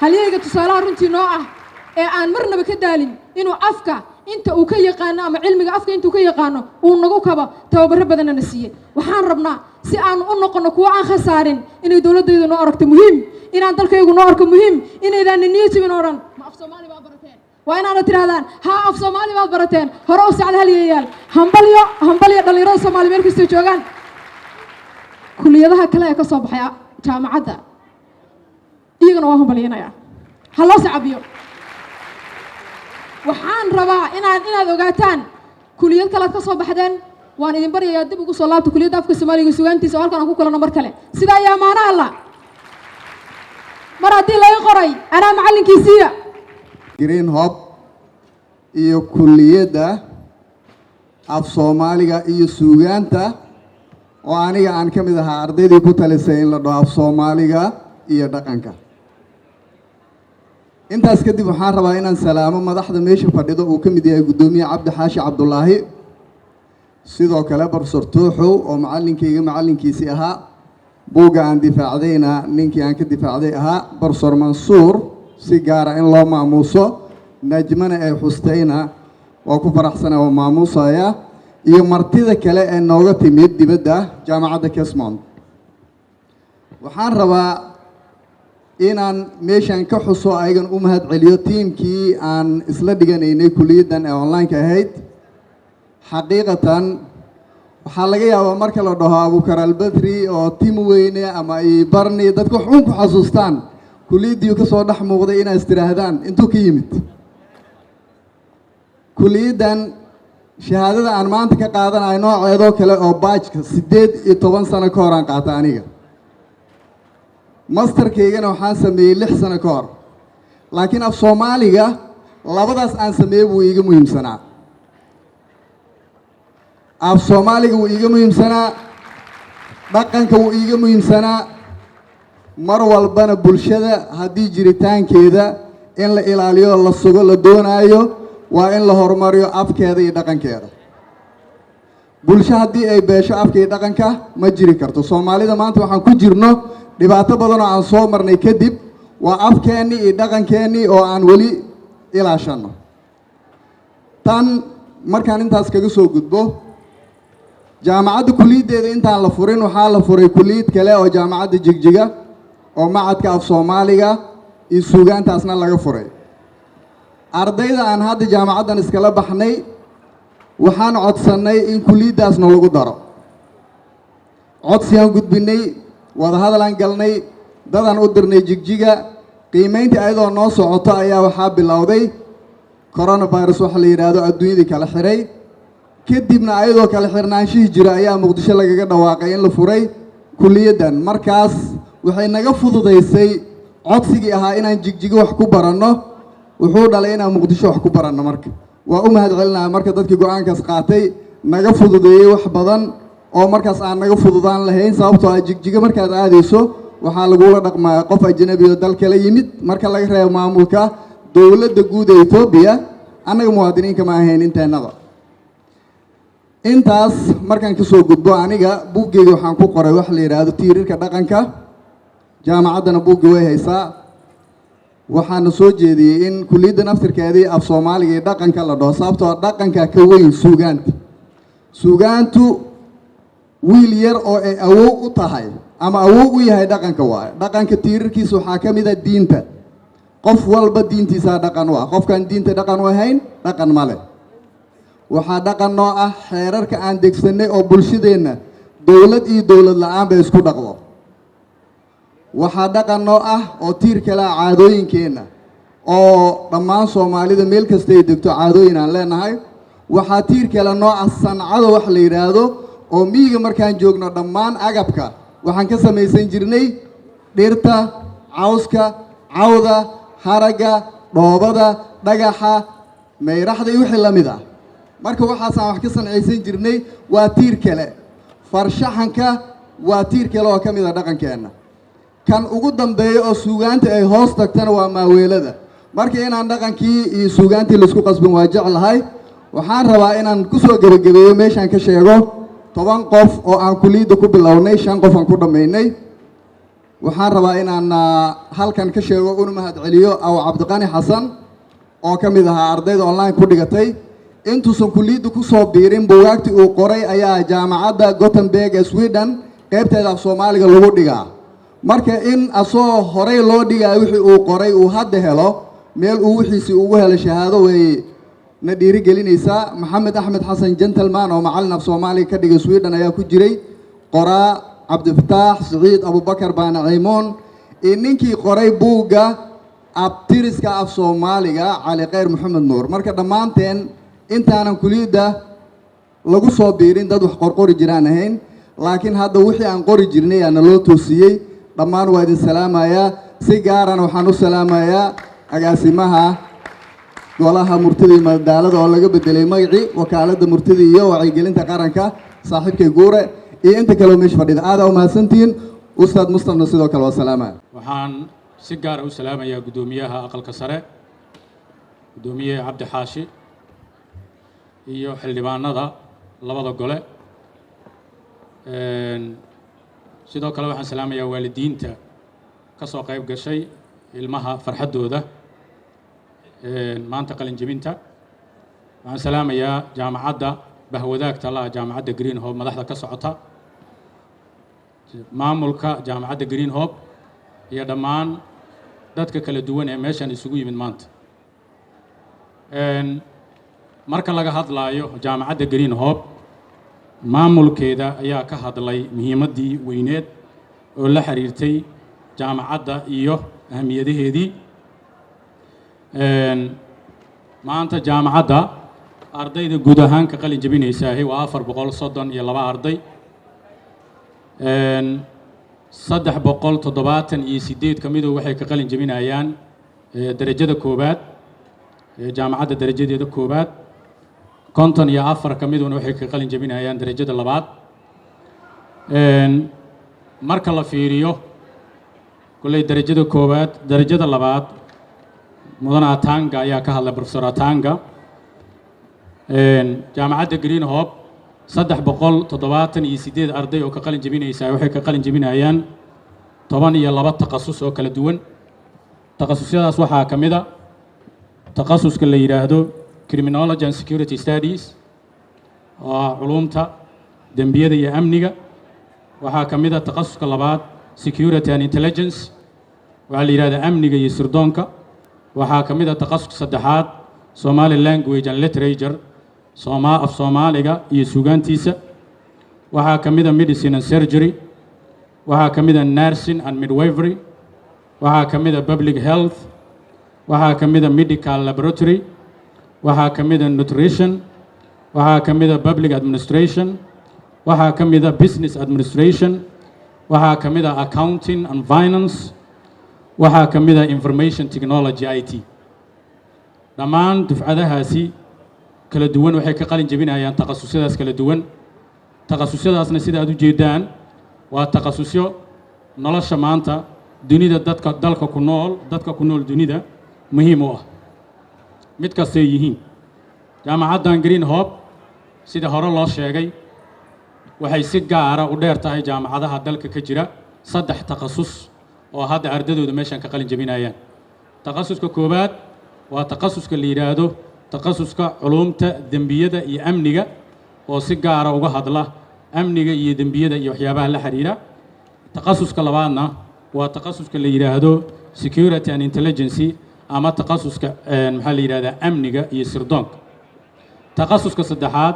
halyeyga tusaalaha runtii noo ah ee aan marnaba ka daalin inuu afka inta uu ka yaqaano ama cilmiga afka intuu ka yaqaano uu nagu kabo tababaro badanna na siiyey waxaan rabnaa si aan u noqono kuwa aan khasaarin inay dowladdeedu noo aragto muhiim inaan dalkaygu noo arko muhiim inaydaan niyadjabin oo dhan ma af soomaali baad barateen waa inaana tirahdaan haa af soomaali baad barateen hore u sacda halyeeyaal hambalyo dhallinyarada soomaali meel kastoo joogaan kuliyadaha kale ee ka soo baxay jaamacadda iyagana waa hambalyanayaa ha loo sacabiyo waxaan rabaa inaad ogaataan kuliyad kale aad ka soo baxdeen waan idin baryayaa dib ugu soo laabta kuliyadda afka soomaaliga sugaantiisa oo halkan aan ku kulano mar kale sidaa iyo amaano allah mar haddii laga qoray anaa macallinkiisiiya green hob iyo kuliyadda af soomaaliga iyo suugaanta oo aniga aan ka mid ahaa ardaydii ku talisay in la dhaho af soomaaliga iyo dhaqanka intaas kadib waxaan rabaa inaan salaamo madaxda meesha fadhido uu ka mid yahay guddoomiye cabdi xaashi cabdulaahi sidoo kale professor tuuxow oo macallinkiisii ahaa buugga aan difaacdayna ninkii aan ka difaacday ahaa professor mansuur si gaara in loo maamuuso najmana ay xustayna waa ku faraxsana oo maamuusaya iyo martida kale ee nooga timid dibadda jaamacadda Kesmont waxaan rabaa inaan meeshan ka xuso ayagan u mahad celiyo tiimkii aan isla dhiganaynay kuliyaddan ee online-ka ahayd xaqiiqatan waxaa laga yaabaa marka la dhaho Abuukar Albadri oo tiim weyne ama ay barni dadku wax uun ku xasuustaan kuliyaddii ka soo dhex muuqday inay istiraahdaan intuu ka yimid kuliyaddan shahaadada aan maanta ka qaadanayo nooceedoo kale oo baajka 18 sano ka hor aan qaatay aniga masterkaygana waxaan sameeyey 6 sano ka hor laakiin af soomaaliga labadaas aan sameeyey wuu iiga muhiimsanaa af soomaaliga wuu iiga muhiimsanaa dhaqanka wuu iiga muhiimsanaa mar walbana bulshada haddii jiritaankeeda in la ilaaliyo la sugo la doonaayo waa in la horumariyo afkeeda iyo dhaqankeeda bulsho haddii ay beesho afka iyo dhaqanka ma jiri karto soomaalida maanta waxaan ku jirno dhibaato badan oo aan soo marnay kadib waa afkeennii iyo dhaqankeennii oo aan weli ilaashanno tan markaan intaas kaga soo gudbo jaamacadda kuliyaddeeda intaan la furin waxaa la furay kuliyad kale oo jaamacadda jigjiga oo macadka af soomaaliga iyo suugaantaasna laga furay ardayda aan hadda jaamacaddan iskala baxnay waxaan codsannay in kuliyaddaasna lagu daro codsiyaan gudbinay wadahadalaan galnay dadaan u dirnay jigjiga qiimayntii ayadoo noo socoto ayaa waxaa bilowday coronavirus waxa la yidhaahdo adduunyadii kala xiray kadibna ayadoo kala xirnaanshihii jira ayaa muqdisho lagaga dhawaaqay in la furay kuliyaddan markaas waxay naga fududaysay codsigii ahaa inaan jigjigo wax ku baranno wuxuu dhalay inaan muqdisho wax ku baranno marka waa u mahad celinayaa marka dadkii go-aankaas qaatay naga fududeeyey wax badan oo markaas aan naga fududaan lahayn sababtoo ah jigjigo markaad aadayso waxaa lagula dhaqmaa qof ajnabi oo dal kala yimid marka laga reebo maamulka dowladda guud ee Ethiopia annaga muwaadiniinka ma ahayn inteennada intaas markaan ka soo gudbo aniga buuggeyga waxaan ku qoray wax la yiraahdo tiirarka dhaqanka jaamacaddana buugga way haysaa waxaana soo jeediyey in kulliyadda naftirkeedii af soomaaliga iyo dhaqanka la dhaho sababtoo dhaqanka ka weyn suugaanta suugaantu wiil yar oo ay awow u tahay ama awow u yahay dhaqanka waaye dhaqanka tiirarkiisa waxaa ka mid a diinta qof walba diintiisaa dhaqan u ah qofkaan diinta dhaqan u ahayn dhaqan ma leh waxaa dhaqan noo ah xeerarka aan degsanay oo bulshadeenna dowlad iyo dowlad la-aan bay isku dhaqdo waxaa dhaqan noo ah oo tiir kale ah caadooyinkeenna oo dhammaan soomaalida meel kasta ay degto caadooyin aan leenahay waxaa tiir kale noo ah sancada wax la yidhaahdo oo miyiga markaan joogno dhammaan agabka waxaan ka samaysan jirnay dhirta cawska cawda haragga dhoobada dhagaxa mayraxda iyo wixii la mid ah marka waxaasaan wax ka sancaysan jirnay waa tiir kale farshaxanka waa tiir kale oo ka mid a dhaqankeenna kan ugu dambeeya oo suugaanta ay hoos tagtana waa maaweelada marka inaan dhaqankii iyo suugaantii laisku qasbin waa jeclahay waxaan rabaa inaan kusoo gebagabeeyo meeshaan ka sheego 10 qof oo aan kulliyadda ku bilownay 5 qof aan ku dhammaynay waxaan rabaa inaan halkan ka sheego una mahadceliyo aw cabdiqani xasan oo ka mid ahaa ardayda online ku dhigatay intuusan kulliyadda ku soo biirin buugaagtii uu qoray ayaa jaamacadda Gothenburg ee Sweden qaybteeda af Soomaaliga lagu dhigaa marka in asoo horey loo dhigaa wixii uu qoray uu hadda helo meel uu wixiisi ugu helo shahaado way na dhiirigelinaysaa maxamed axmed xasan gentleman oo macallin af Soomaaliga ka dhigay Sweden ayaa ku jiray qoraa cabdifataax saciid abubakar baana caymoon ninkii qoray buugga abtiriska af Soomaaliga cali khayr maxamed nuur marka dhammaanteen intaanan kulliyadda lagu soo biirin dad wax qorqori jiraan ahayn laakiin hadda wixii aan qori jirnay aana loo toosiyey dhammaan waa idin salaamayaa si gaarana waxaan u salaamayaa agaasimaha golaha murtida iyo madaalada oo laga bedelay magacii wakaaladda murtida iyo wacyigelinta qaranka saaxiibkay guure iyo inta kale oo meesha fadhida aad u mahadsantihiin ustaad mustafna sidoo kale waa salaamaya waxaan si gaar ah u salaamayaa guddoomiyaha aqalka sare guddoomiye cabdi xaashi iyo xildhibaanada labada gole sidoo kale waxaan salaamayaa waalidiinta ka soo qayb gashay ilmaha farxaddooda maanta qalin jebinta waxaan salaamayaa jaamacadda bahwadaagta la jaamacadda Green Hope madaxda ka socota maamulka jaamacadda Green Hope iyo dhammaan dadka kala duwan ee meeshan isugu yimid maanta marka laga hadlayo jaamacadda Green Hope maamulkeeda ayaa ka hadlay muhiimadii weyneed oo la xiriirtay jaamacadda iyo ahmiyadaheedii maanta jaamacadda ardayda guud ahaan ka qalin jebinaysaa waa 432 arday 378 kamidoo waxay ka qalin jebinayaan darajada koobaad jaamacadda darajadeeda koobaad 54 kamiduna waxay ka qalin jebinayaan darajada labaad marka la fiiriyo kulay darajada koobaad darajada labaad mudane Atanga ayaa ka hadlay professor Atanga jaamacadda Green Hope 378 arday oo ka qalin jebinaysaa waxay ka qalin jebinayaan 12 takhasus oo kala duwan takhasusyadaas waxaa ka mid ah takhasuska la yiraahdo criminology and security studies oo culumta dambiyada iyo amniga waxaa ka mid ah takhasuska labaad security and intelligence waxa la yiraahdaa amniga iyo sirdoonka waxaa ka mid ah takhasuska saddexaad Somali language and literature af Soomaaliga iyo suugaantiisa waxaa ka mid ah medicine and surgery waxaa ka mid ah nursing and midwifery waxaa ka mid ah public health waxaa ka mid ah medical laboratory waxaa ka mid ah nutrition waxaa ka mid ah public administration waxaa ka mid ah business administration waxaa ka mid ah accounting and finance waxaa ka mid ah information technology IT dhammaan dufcadahaasi kala duwan waxay ka qalin jebinayaan takhasusyadaas kala duwan takhasusyadaasna sida aad u jeedaan waa takhasusyo nolosha maanta dunida dalka ku nool dunida muhiim u ah mid kasta yihiin jaamacaddan Green Hope sida hore loo sheegay waxay si gaar ah u dheer tahay jaamacadaha dalka ka jira 3 takhasus oo hadda ardadooda meeshan ka qalin jabinayaan takhasuska koowaad waa takhasuska la yiraahdo takhasuska culumta dembiyada iyo amniga oo si gaar ah uga hadla amniga iyo dembiyada iyo waxyaabaha la xiriira takhasuska labaadna waa takhasuska la yiraahdo security and intelligence ama takhasuska maxaa la yiraahdaa amniga iyo sirdoonka takhasuska saddexaad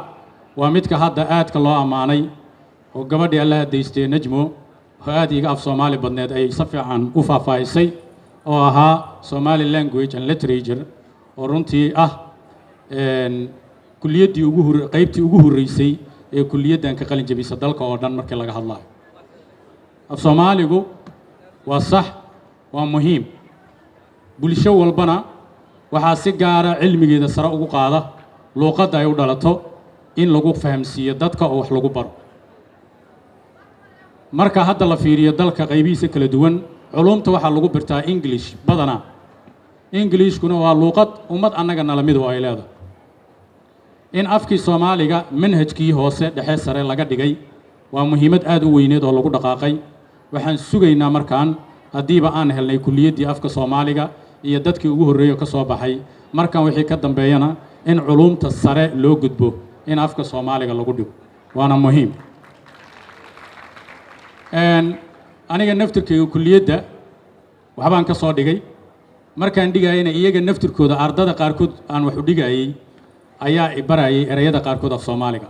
waa midka hadda aadka loo amaanay oo gabadhii alla hadaystay najmo oo aad iga af Soomaali badneed ay si fiican u faahfaahisay oo ahaa Somali language and literature oo runtii ah kulliyadii qaybtii ugu horeysay ee kulliyadan ka qalin jabisay dalka oo dhan markii laga hadlayo af Soomaaligu waa sax waa muhiim bulsho walbana waxaa si gaar ah cilmigeeda sare ugu qaada luqadda ay u dhalato in lagu fahamsiiyo dadka oo wax lagu baro marka hadda la fiiriyo dalka qaybihiisa kala duwan culumta waxaa lagu bartaa English badana Englishkuna waa luqad ummad annaga nala mid oo ay leedahay in afkii Soomaaliga manhajkii hoose dhexe sare laga dhigay waa muhiimad aad u weyneed oo lagu dhaqaaqay waxaan sugaynaa markaan hadiiba aan helnay kulliyadii afka Soomaaliga iyo dadkii ugu horeeyay ka soo baxay markaan wixii ka dambeeyana in culumta sare loo gudbo in afka Soomaaliga lagu dhigo waana muhiim aniga naftirkayga kulliyadda waxbaan ka soo dhigay markaan dhigayna iyaga naftirkooda ardada qaarkood aan wax u dhigayay ayaa ibarayay erayada qaarkood af Soomaaliga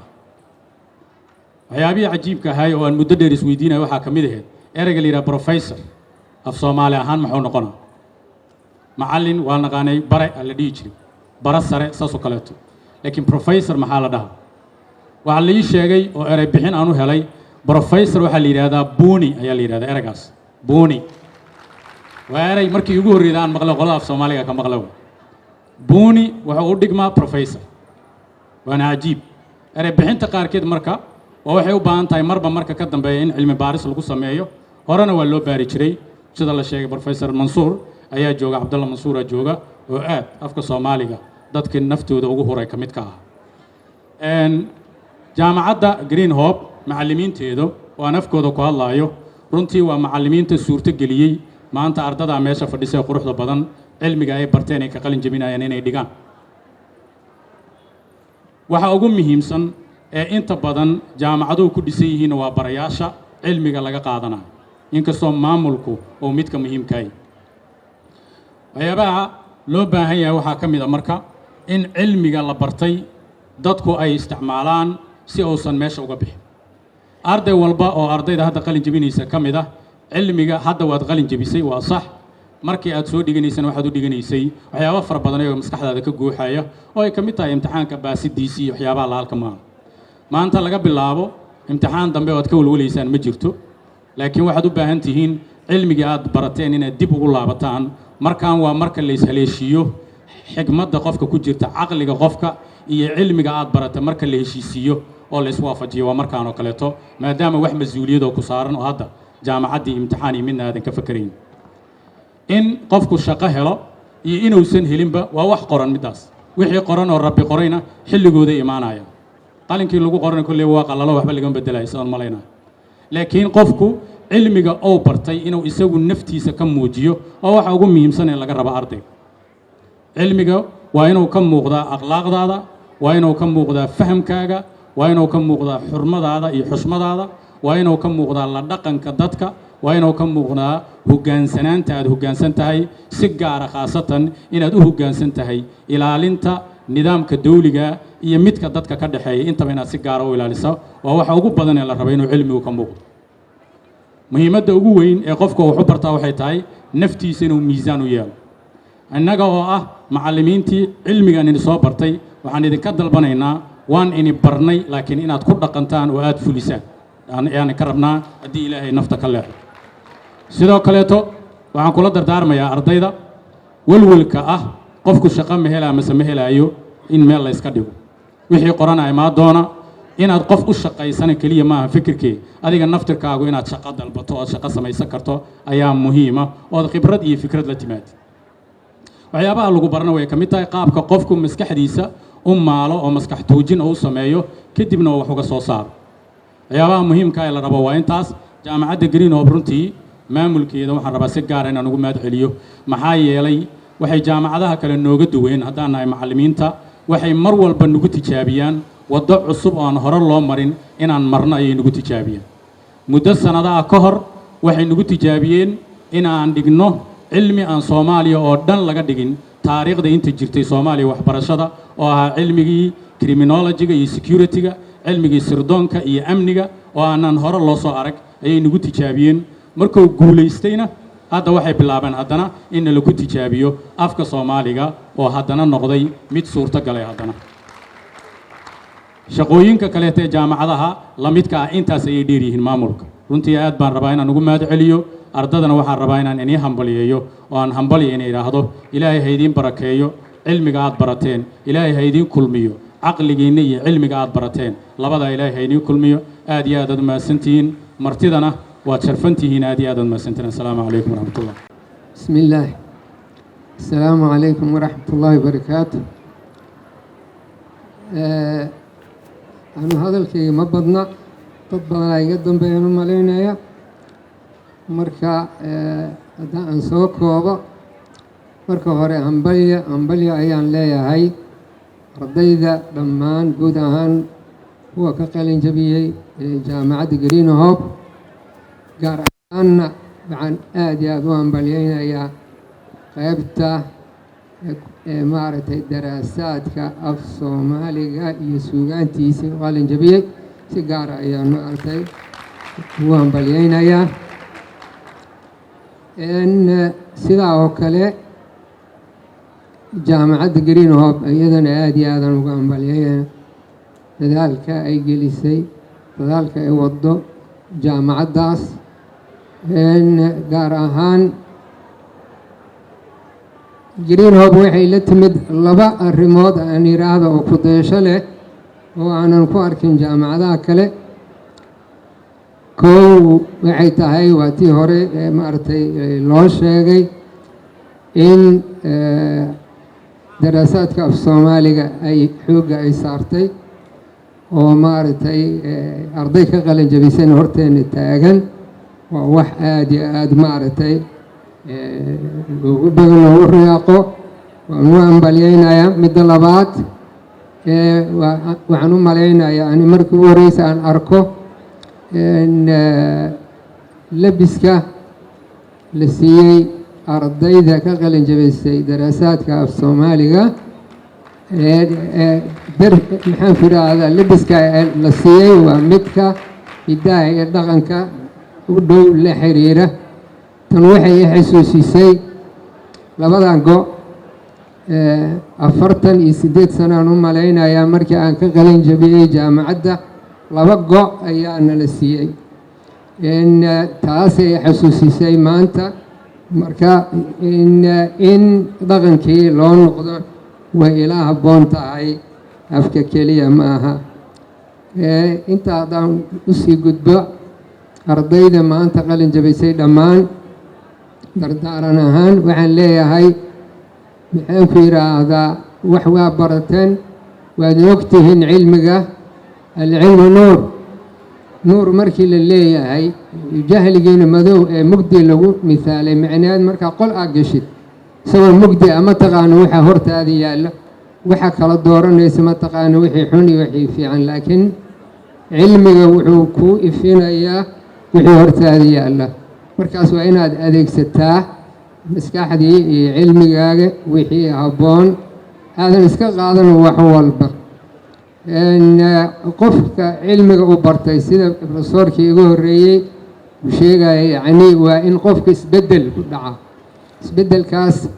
waxyaabihi cajiibka ahay oo aan muddo dheer isweydiinay waxaa ka mid ahayd erayga la yiraahdo professor af Soomaali ahaan maxuu noqonaa macallin waa naqaanay bare la dhihi jiray bara sare saasoo kaleeto laakiin professor maxaa la dhahaa waxaa la ii sheegay oo eray bixin aan u helay professor waxaa la yiraahdaa buuni ayaa la yiraahdaa eraygaas buuni waa eray markii ugu horreeyay aan maqlay qolada af Soomaaliga ka maqlay buuni wuxuu u dhigmaa professor waana cajiib eray bixinta qaarkeed marka oo waxay u baahan tahay marba marka ka dambeeya in cilmi baaris lagu sameeyo horena waa loo baari jiray sida la sheegay professor Mansour ayaa jooga Cabdalla Mansour jooga oo aad afka Soomaaliga dadka naftooda ugu horay ka mid ka ah jaamacadda Green Hope macallimiinteedu oo afkooda ku hadlaayo runtii waa macallimiinta suurto geliyay maanta ardada meesha fadhisay quruxda badan cilmiga ay barteen ay ka qalin jabinayaan inay dhigaan waxa ugu muhiimsan ee inta badan jaamacaduhu ku dhisan yihiin waa barayaasha cilmiga laga qaadanayo inkastoo maamulku oo midka muhiimka ah waxyaabaha loo baahan yahay waxaa ka mid ah marka in cilmiga la bartay dadku ay isticmaalaan si uusan meesha uga bixin arday walba oo ardayda hadda qalin jabinaysa ka mid ah cilmiga hadda waad qalin jabisay waa sax markii aad soo dhiganaysana waxaad u dhiganaysay waxyaabo fara badan oo maskaxdaada ka guuxaya oo ay ka mid tahay imtixaanka baasidiisii iyo waxyaabaha la halka maanta laga bilaabo imtixaan dambe oo aad ka walwalaysaan ma jirto laakiin waxaad u baahan tihiin cilmiga aad barateen inaad dib ugu laabataan markaan waa marka la ishaleeshiyo xigmadda qofka ku jirta caqliga qofka iyo cilmiga aad barata marka la heshiisiyo oo la iswaafajiyo waa markaan oo kaleeto maadaama wax mas'uuliyad oo ku saaran oo hadda jaamacaddii imtixaan iyo midna aadan ka fakarayn in qofku shaqo helo iyo inuusan helinba waa wax qoran midaas wixii qoran oo rabbi qorayna xilligooda imaanaya qalinkii lagu qoran kullee waa qalalo waxba laga bedelayo sidaan malayna laakiin qofku cilmiga oo bartay inuu isagu naftiisa ka muujiyo oo waxa ugu muhiimsan ee laga rabo ardayga cilmiga waa inuu ka muuqdaa akhlaaqdaada waa inuu ka muuqdaa fahamkaaga waa inuu ka muuqdaa xurmadaada iyo xushmadaada waa inuu ka muuqdaa la dhaqanka dadka waa inuu ka muuqdaa hogaansanaanta aad hoggaansan tahay si gaara khaasatan inaad u hoggaansan tahay ilaalinta nidaamka dawliga iyo midka dadka ka dhaxeeya intaba inaad si gaara u ilaaliso waa waxa ugu badan ee la rabo inuu cilmigu ka muuqdo muhiimadda ugu weyn ee qofka wax u bartaa waxay tahay naftiisa inuu miisaan u yeelo innaga oo ah macallimiintii cilmigan idin soo bartay waxaan idinka dalbanaynaa waan ini barnay laakiin inaad ku dhaqantaan oo aad fulisaan ayaan ka rabnaa haddii ilaahay nafta ka leexdo sidoo kaleeto waxaan kula dardaarmayaa ardayda walwalka ah qofku shaqo ma helaa mase ma helaayo in meel la iska dhigo wixii qoranaya maa doona inaad qof u shaqaysana keliya maaha fikirkee adiga naftirkaagu inaad shaqo dalbato ood shaqo samaysan karto ayaa muhiima ood khibrad iyo fikrad la timaad waxyaabaha lagu barana way ka mid tahay qaabka qofku maskaxdiisa u maalo oo maskax tuujin oo u sameeyo kadibna wax uga soo saaro waxyaabaha muhiimka ee la rabo waa intaas jaamacadda Green Hope runtii maamulkeeda waxaan rabaa si gaar ah inaan ugu mahad celiyo maxaa yeelay waxay jaamacadaha kale nooga duween haddaan nahay macallimiinta waxay mar walba nagu tijaabiyaan waddo cusub oo aan hore loo marin inaan marno ayay nagu tijaabiyeen muddo sanadaha ka hor waxay nagu tijaabiyeen in aan dhigno cilmi aan Soomaaliya oo dhan laga dhigin taariikhda inta jirtay Soomaaliya waxbarashada oo ahaa cilmigii criminology-ga iyo security-ga cilmigii sirdoonka iyo amniga oo aanan hore loo soo arag ayay nagu tijaabiyeen markuu guuleystayna hadda waxay bilaabeen haddana in lagu tijaabiyo afka Soomaaliga oo haddana noqday mid suurto galay haddana shaqooyinka kale ee jaamacadaha la midka ah intaas ay dheer yihiin maamulka runtii aad baan rabaa inaan ugu mahad celiyo ardadana waxaan rabaa inaan inii hambaliyeeyo oo aan hambaliyo inay yiraahdo ilaahay ha idin barakeeyo cilmiga aad barateen ilaahay ha idin kulmiyo caqligiina iyo cilmiga aad barateen labada ilaahay ha idin kulmiyo aad iyo aad u mahadsantihiin martidana waad sharfantihiin aad iyo aad u mahadsantihiin assalaamu calaykum waraxmatullaah bismillaah assalaamu calaykum waraxmatullaahi wabarakaatuh anu hadalkayga ma badna dad badanaa iga dambeeyaan u malaynaya marka haddaan aan soo koobo marka hore hambalya ayaan leeyahay ardayda dhammaan guud ahaan kuwa ka qalin jabiyey jaamacadda Green Hope gaar ahaanna waxaan aad iyo aad u hambalyaynayaa qaybta maaragtay daraasaadka af Soomaaliga iyo suugaantiisa qalin jabiyey si gaar ah ayaan maaragtay ugu hambalyaynayaa sidaa oo kale jaamacadda Green Hope iyadana aad iyo aadaan ugu hambalyaynaya dadaalka ay gelisay dadaalka ay waddo jaamacaddaas gaar ahaan Green Hope waxay la timid laba arrimood aan yiraahdo oo ku dayasho leh oo aanan ku arkin jaamacadaha kale kow waxay tahay waa tii hore maaragtay loo sheegay in daraasaadka af Soomaaliga ay xoogga ay saartay oo maaragtay arday ka qalin jabisay horteena taagan waa wax aad iyo aad maaragtay ugu badan loogu riyaaqo waan u hambalyaynayaa midda labaad waxaan u malaynayaa ani markii ugu horeysa aan arko labiska la siiyey ardayda ka qalin jabisay daraasaadka af Soomaaliga maxaan ku idhaahdaa labiska la siiyey waa midka hidaha iyo dhaqanka u dhow la xiriira tan waxay i xasuusisay labadan go 48 sanaan u malaynayaa markii aan ka qalin jabiyey jaamacadda laba go ayaa nala siiyey taasay xasuusisay maanta marka in dhaqankii loo noqdo way ila habboon tahay afka keliya ma aha intaa haddaan usii gudbo ardayda maanta qalin jabisay dhammaan dardaaran ahaan waxaan leeyahay maxaan ku yidhaahdaa wax waa barateen waad ogtihiin cilmiga alcilmu nuur markii la leeyahay jahligiina madow ee mugdi lagu misaalay macnaheed markaa qol aad geshid isagoo mugdi ama taqaano waxa hortaada yaalla waxa kala dooranaysa ma taqaano wixii xun iyo wixii fiican laakiin cilmiga wuxuu kuu ifinayaa wixii hortaada yaalla markaas waa inaad adeegsataa maskaxdii iyo cilmigaaga wixii habboon aadan iska qaadan wax walba qofka cilmiga u bartay sida profesorkii igu horreeyey uu sheegaya yacni waa in qofka isbeddel ku dhaca isbeddelkaas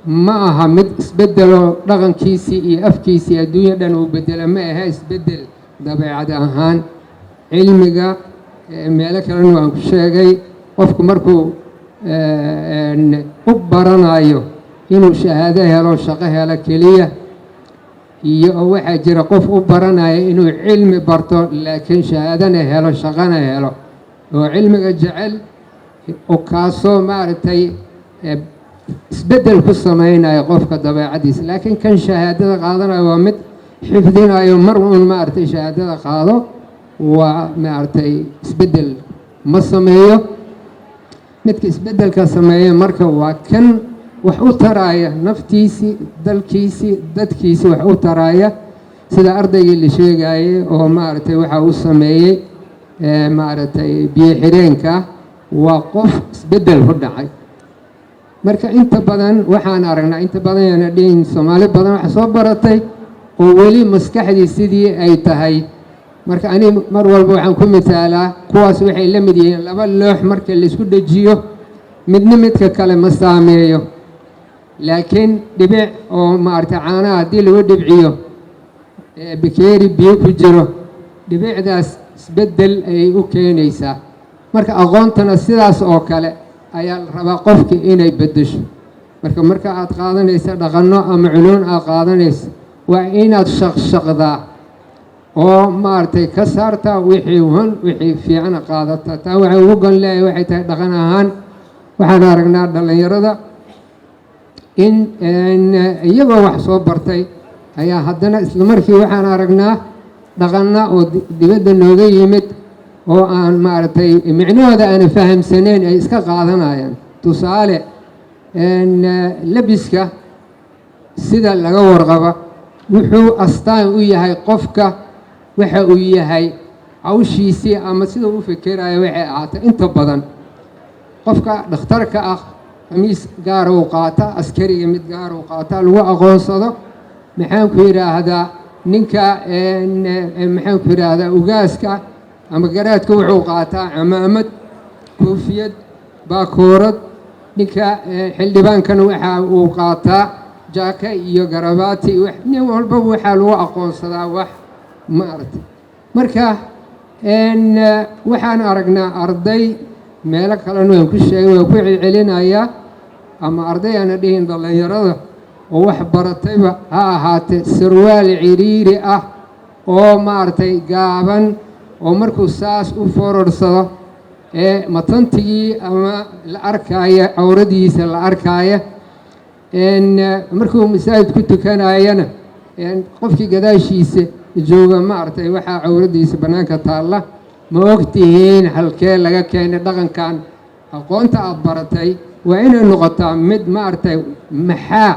ma aha mid isbeddeloo dhaqankiisii iyo afkiisii adduunya dhan uu beddela ma aha isbeddel dabeecad ahaan cilmiga meelo kalena waan ku sheegay qofku markuu u baranayo inuu shahaado helo shaqo helo keliya iyo waxaa jira qof u baranaya inuu cilmi barto laakiin shahaadana helo shaqana helo oo cilmiga jecel oo kaasoo maaragtay isbeddel ku samaynayo qofka dabeecadiisa laakiin kan shahaadada qaadanayo waa mid xifdinayo mar uun maaragtay shahaadada qaado waa maaragtay isbeddel ma sameeyo midka isbeddelka sameeya marka waa kan wax u taraya naftiisii dalkiisii dadkiisii wax u taraya sida ardaygii la sheegayay oo maaragtay waxa uu sameeyey maaragtay biyo xireenka waa qof isbeddel ku dhacay marka inta badan waxaan aragnaa inta badan yaana dhihin soomaali badan wax soo baratay oo weli maskaxdii sidii ay tahay marka ani mar walba waxaan ku mitaalaa kuwaas waxay la mid yihiin laba loox marka la isku dhajiyo midna midka kale ma saameeyo laakiin dhibic oo maaragtay caanaha haddii lagu dhibciyo bakeeri biyo ku jiro dhibicdaas isbeddel ayay u keenaysaa marka aqoontana sidaas oo kale ayaa la rabaa qofka inay beddesho marka aad qaadanaysa dhaqanno ama culuun aad qaadanaysa waa inaad shaqshaqdaa oo maaragtay ka saartaa wixii hun wixii fiican qaadataa taa waxay ugu gon leeyahay waxay tahay dhaqan ahaan waxaan aragnaa dhallinyarada in iyagoo wax soo bartay ayaa haddana isla markii waxaan aragnaa dhaqanna oo dibadda nooga yimid oo aan maaragtay micnahooda aana fahamsanayn ay iska qaadanayaan tusaale labiska sida laga warqaba wuxuu astaan u yahay qofka waxa uu yahay hawshiisii ama sida uu fikirayo waxay ahaatay inta badan qofka dhakhtarka ah khamiis gaar uu qaata askariga mid gaar uu qaata lagu aqoonsado maxaan ku yidhaahdaa ninka maxaan ku yidhaahdaa ugaaska ama garaadka wuxuu qaataa camaamad koofiyad baakoorad ninka xildhibaankana waxa uu qaataa jaaka iyo garabaati nin walba waxaa lagu aqoonsadaa wax maaragtay marka waxaan aragnaa arday meelo kalena waan ku sheegay waan ku celcelinayaa ama arday aana dhihin dhallinyarada oo wax baratayba ha ahaatee sarwaal ciriiri ah oo maaragtay gaaban oo markuu saas u fororsado matantigii ama la arkaayo cawradiisa la arkaayo markuu masaajid ku tukanayana qofkii gadaashiisa jooga maaragtay waxaa cawradiisa bannaanka taalla ma ogtihiin halkee laga keenay dhaqankan aqoonta aad baratay waa inay noqotaa mid maaragtay maxaa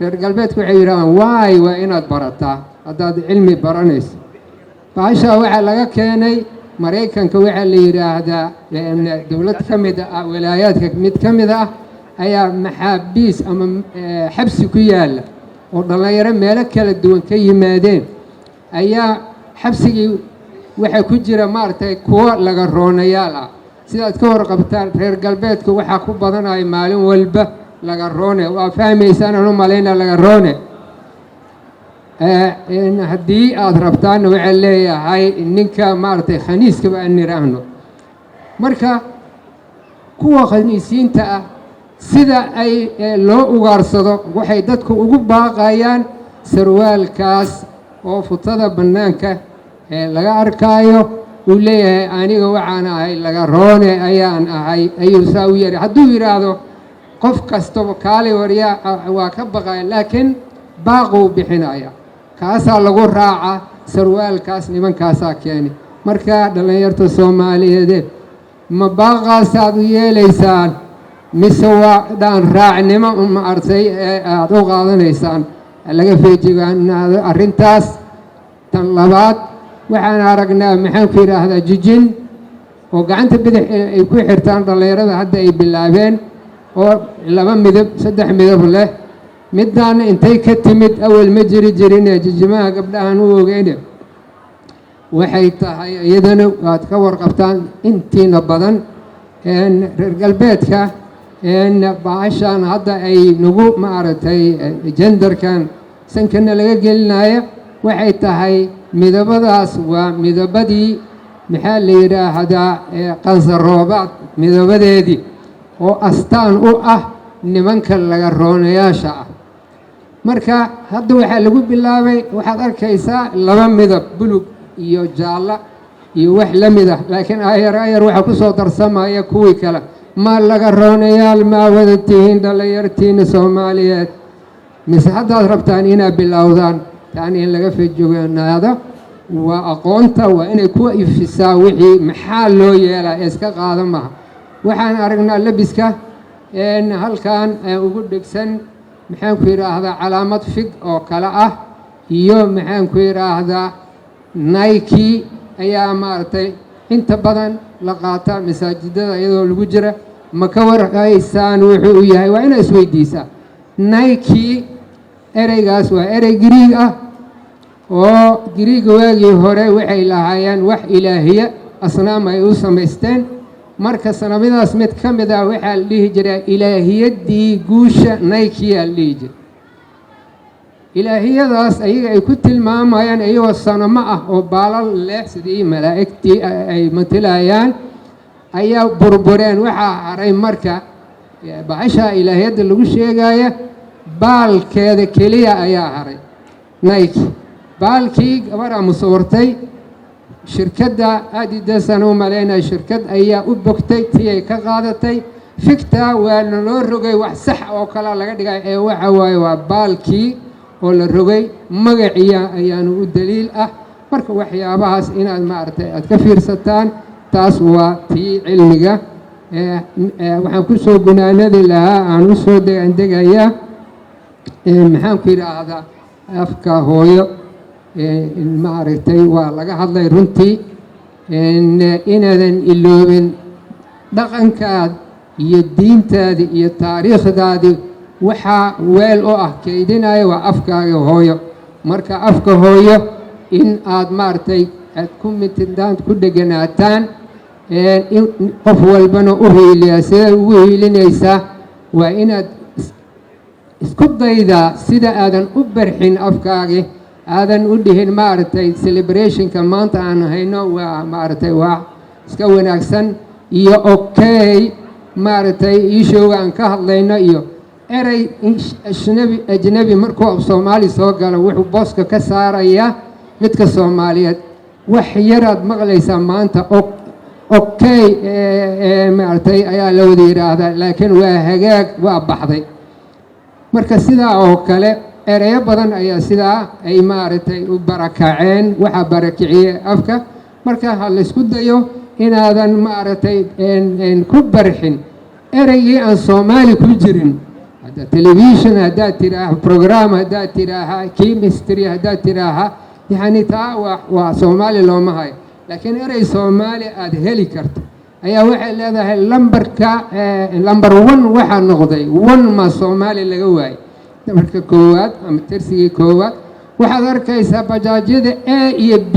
reer galbeedku waxay yidhahdaan waay waa inaad barataa haddaad cilmi baranayso baashaa waxaa laga keenay maraykanka waxaa la yidhaahdaa dowlad ka mid ah walaayaadka mid ka mid ah ayaa maxaabiis ama xabsi ku yaalla oo dhallinyaro meelo kala duwan ka yimaadeen ayaa xabsigii waxaa ku jira maaragtay kuwo laga roonayaal ah sidaad ka warqabtaan reer galbeedka waxaa ku badanaya maalin walba laga roone waa fahmaysaan aan u malayna laga roone haddii aada rabtaanna waxaa leeyahay ninka maaragtay khaniiskaba aan niraahno marka kuwa khaniisiinta ah sida ay loo ugaarsado waxay dadku ugu baaqayaan sarwaalkaas oo futada bannaanka laga arkaayo uu leeyahay aniga waxaan ahay laga roone ayaan ahay ayuu saa u yari hadduu yidhaahdo qof kastaba kaali waryaa waa ka baqaya laakiin baaquu bixinaya kaasaa lagu raaca sarwaalkaas nimankaasaa keeni marka dhallinyarta soomaaliyeed ma baaqaasaad u yeelaysaan mise waa dhaan raacnimo uma artay aad u qaadanaysaan laga feejigaanaado arrintaas tan labaad waxaan aragnaa maxaan ku yidhaahdaa jijin oo gacanta bidix ay ku xirtaan dhallinyarada hadda ay bilaabeen oo laba midab saddex midab leh middaana intay ka timid awal ma jiri jirine jijimaha gabdhahan u ogeyne waxay tahay iyadana waad ka warqabtaan intiina badan reer galbeedka baashaan hadda ay nagu maaragtay jendarkan sankana laga gelinaya waxay tahay midabadaas waa midabadii maxaa la yidhaahdaa qansaroobaad midabadeedii oo astaan u ah nimanka laga roonayaasha ah marka hadda waxaa lagu bilaabay waxaad arkaysaa laba midab bulug iyo jaalla iyo wax la mid ah laakiin ayar waxaa ku soo darsamaya kuwii kale ma laga roonayaal maa wada tihiin dhallinyartiina soomaaliyeed mise haddaad rabtaan inaad bilowdaan taani in laga feejoganaado waa aqoonta waa inay ku ifisaa wixii maxaa loo yeelaa ee iska qaada maha waxaan aragnaa labiska halkan ugu dhegsan maxaan ku yidhaahdaa calaamad fig oo kale ah iyo maxaan ku yidhaahdaa Nike ayaa maaragtay inta badan la qaata masaajidada iyadoo lagu jira ma ka warhaysaan wuxuu u yahay waa inaad isweydiisaa Nike ereygaas waa erey Giriig ah oo Giriiga waagii hore waxay lahaayeen wax ilaahiya asnaam ay u samaysteen marka sanamidaas mid ka mid ah waxaa la dhihi jiray ilaahiyadii guusha Nike aa la dhihi jiray ilaahiyadaas ayaga ay ku tilmaamayaan iyagoo sanamo ah oo baalal leh sidii malaa'igtii ay matalayaan ayaa burbureen waxaa haray marka bahasha ilaahiyada lagu sheegaya baalkeeda keliya ayaa haray Nike baalkii gabaraa musawirtay shirkadda Adidas u maleynay shirkad ayaa u bogtay tii ay ka qaadatay fikta waa loo rogay wax sax oo kala laga dhigay ee waxa waaye waa baalkii oo la rogay magaciya ayaanu u daliil ah marka waxyaabahaas inaad maartay aad ka fiirsataan taas waa tii cilmiga waxaan ku soo gunaanadi lahaa aan u soo degaya maxaan ku yiraahdaa afka hooyo maaragtay waa laga hadlay runtii inaadan iloobin dhaqankaad iyo diintaadi iyo taariikhdaadi waxaa weel u ah kaydinaya waa afkaaga hooyo marka afka hooyo in aad maaragtay aad ku mitidaan ku dheganaataan in qof walbana u hiiliyaa siday ugu hiilinaysaa waa inaad isku daydaa sida aadan u barxin afkaagi aadan u dhihin maaragtay celebrationka maanta aan hayno waa maaragtay waa iska wanaagsan iyo okay maaragtay iishooga aan ka hadlayno iyo erey ajnabi markuu Soomaali soo galo wuxuu booska ka saaraya midka Soomaaliyeed wax yaraad maqlaysaa maanta okay maaragtay ayaa la wada yiraahdaa laakiin waa hagaag waa baxday marka sidaa oo kale ereyo badan ayaa sidaa ay maaragtay u barakaceen waxa barakiciyay afka marka ha la isku dayo inaadan maaragtay ku barxin ereygii aan Soomaali ku jirin hada television hada tiraa program hada tiraa chemistry hada tiraa yani taa waa Soomaali looma hayo laakiin erey Soomaali aad heli karto ayaa waxay leedahay lambarka lambar 1 waxa noqday 1 ma Soomaali laga waayay marka koowaad ama tirsigii koowaad waxaad arkaysaa bajaajyada A iyo B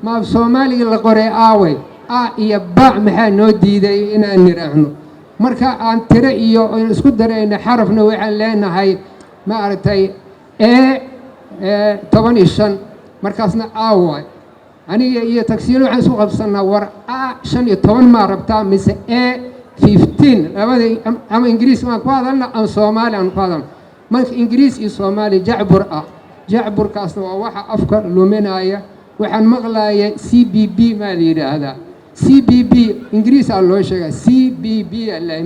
ma Soomaaliga la qoray aaway A iyo B maxaa noo diiday inaan niraahno marka aan tire iyo isku darayna xarafna waxaan leenahay ma aragtay A 15 markaasna aaway aniga iyo taksiilo waxaan isku qabsanaa war A 15 ma rabtaa mise A 15 labada ama Ingiriis ma ku hadalna ama Soomaali aan ku hadalna marka Ingiriis iyo Soomaali jacbur ah jacburkaasna waa waxa afka luminaya waxaan maqlaayay CBB ma la yiraahdaa CBB Ingiriis aa loo sheegay CBB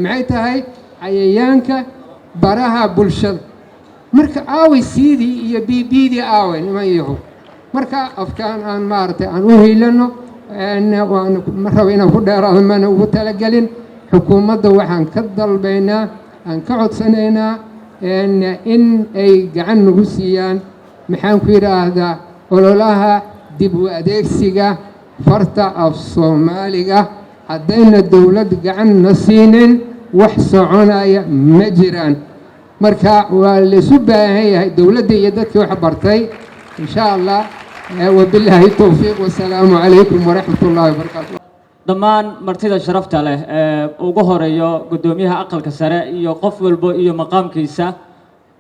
maxay tahay cayayaanka baraha bulshada marka aaway sidii iyo BBdii aaway nimayahu marka afkaan aan maartay aan u hiilano waan rabo inaan ku dheeraado mana ugu talagalin xukuumadda waxaan ka dalbaynaa aan ka codsanaynaa in ay gacan nagu siiyaan maxaan ku yiraahdaa ololaha dib u adeegsiga farta af Soomaaliga haddayna dawlad gacan na siinin wax soconaya ma jiraan marka waa la isu baahan yahay dawladda iyo dadkii wax bartay insha Allah wabillahi tawfiiq wasalaamu calaykum waraxmatullaahi wabarakaatuh dhammaan martida sharafta leh ugu horeeyo gudoomiyaha aqalka sare iyo qof walba iyo maqaamkiisa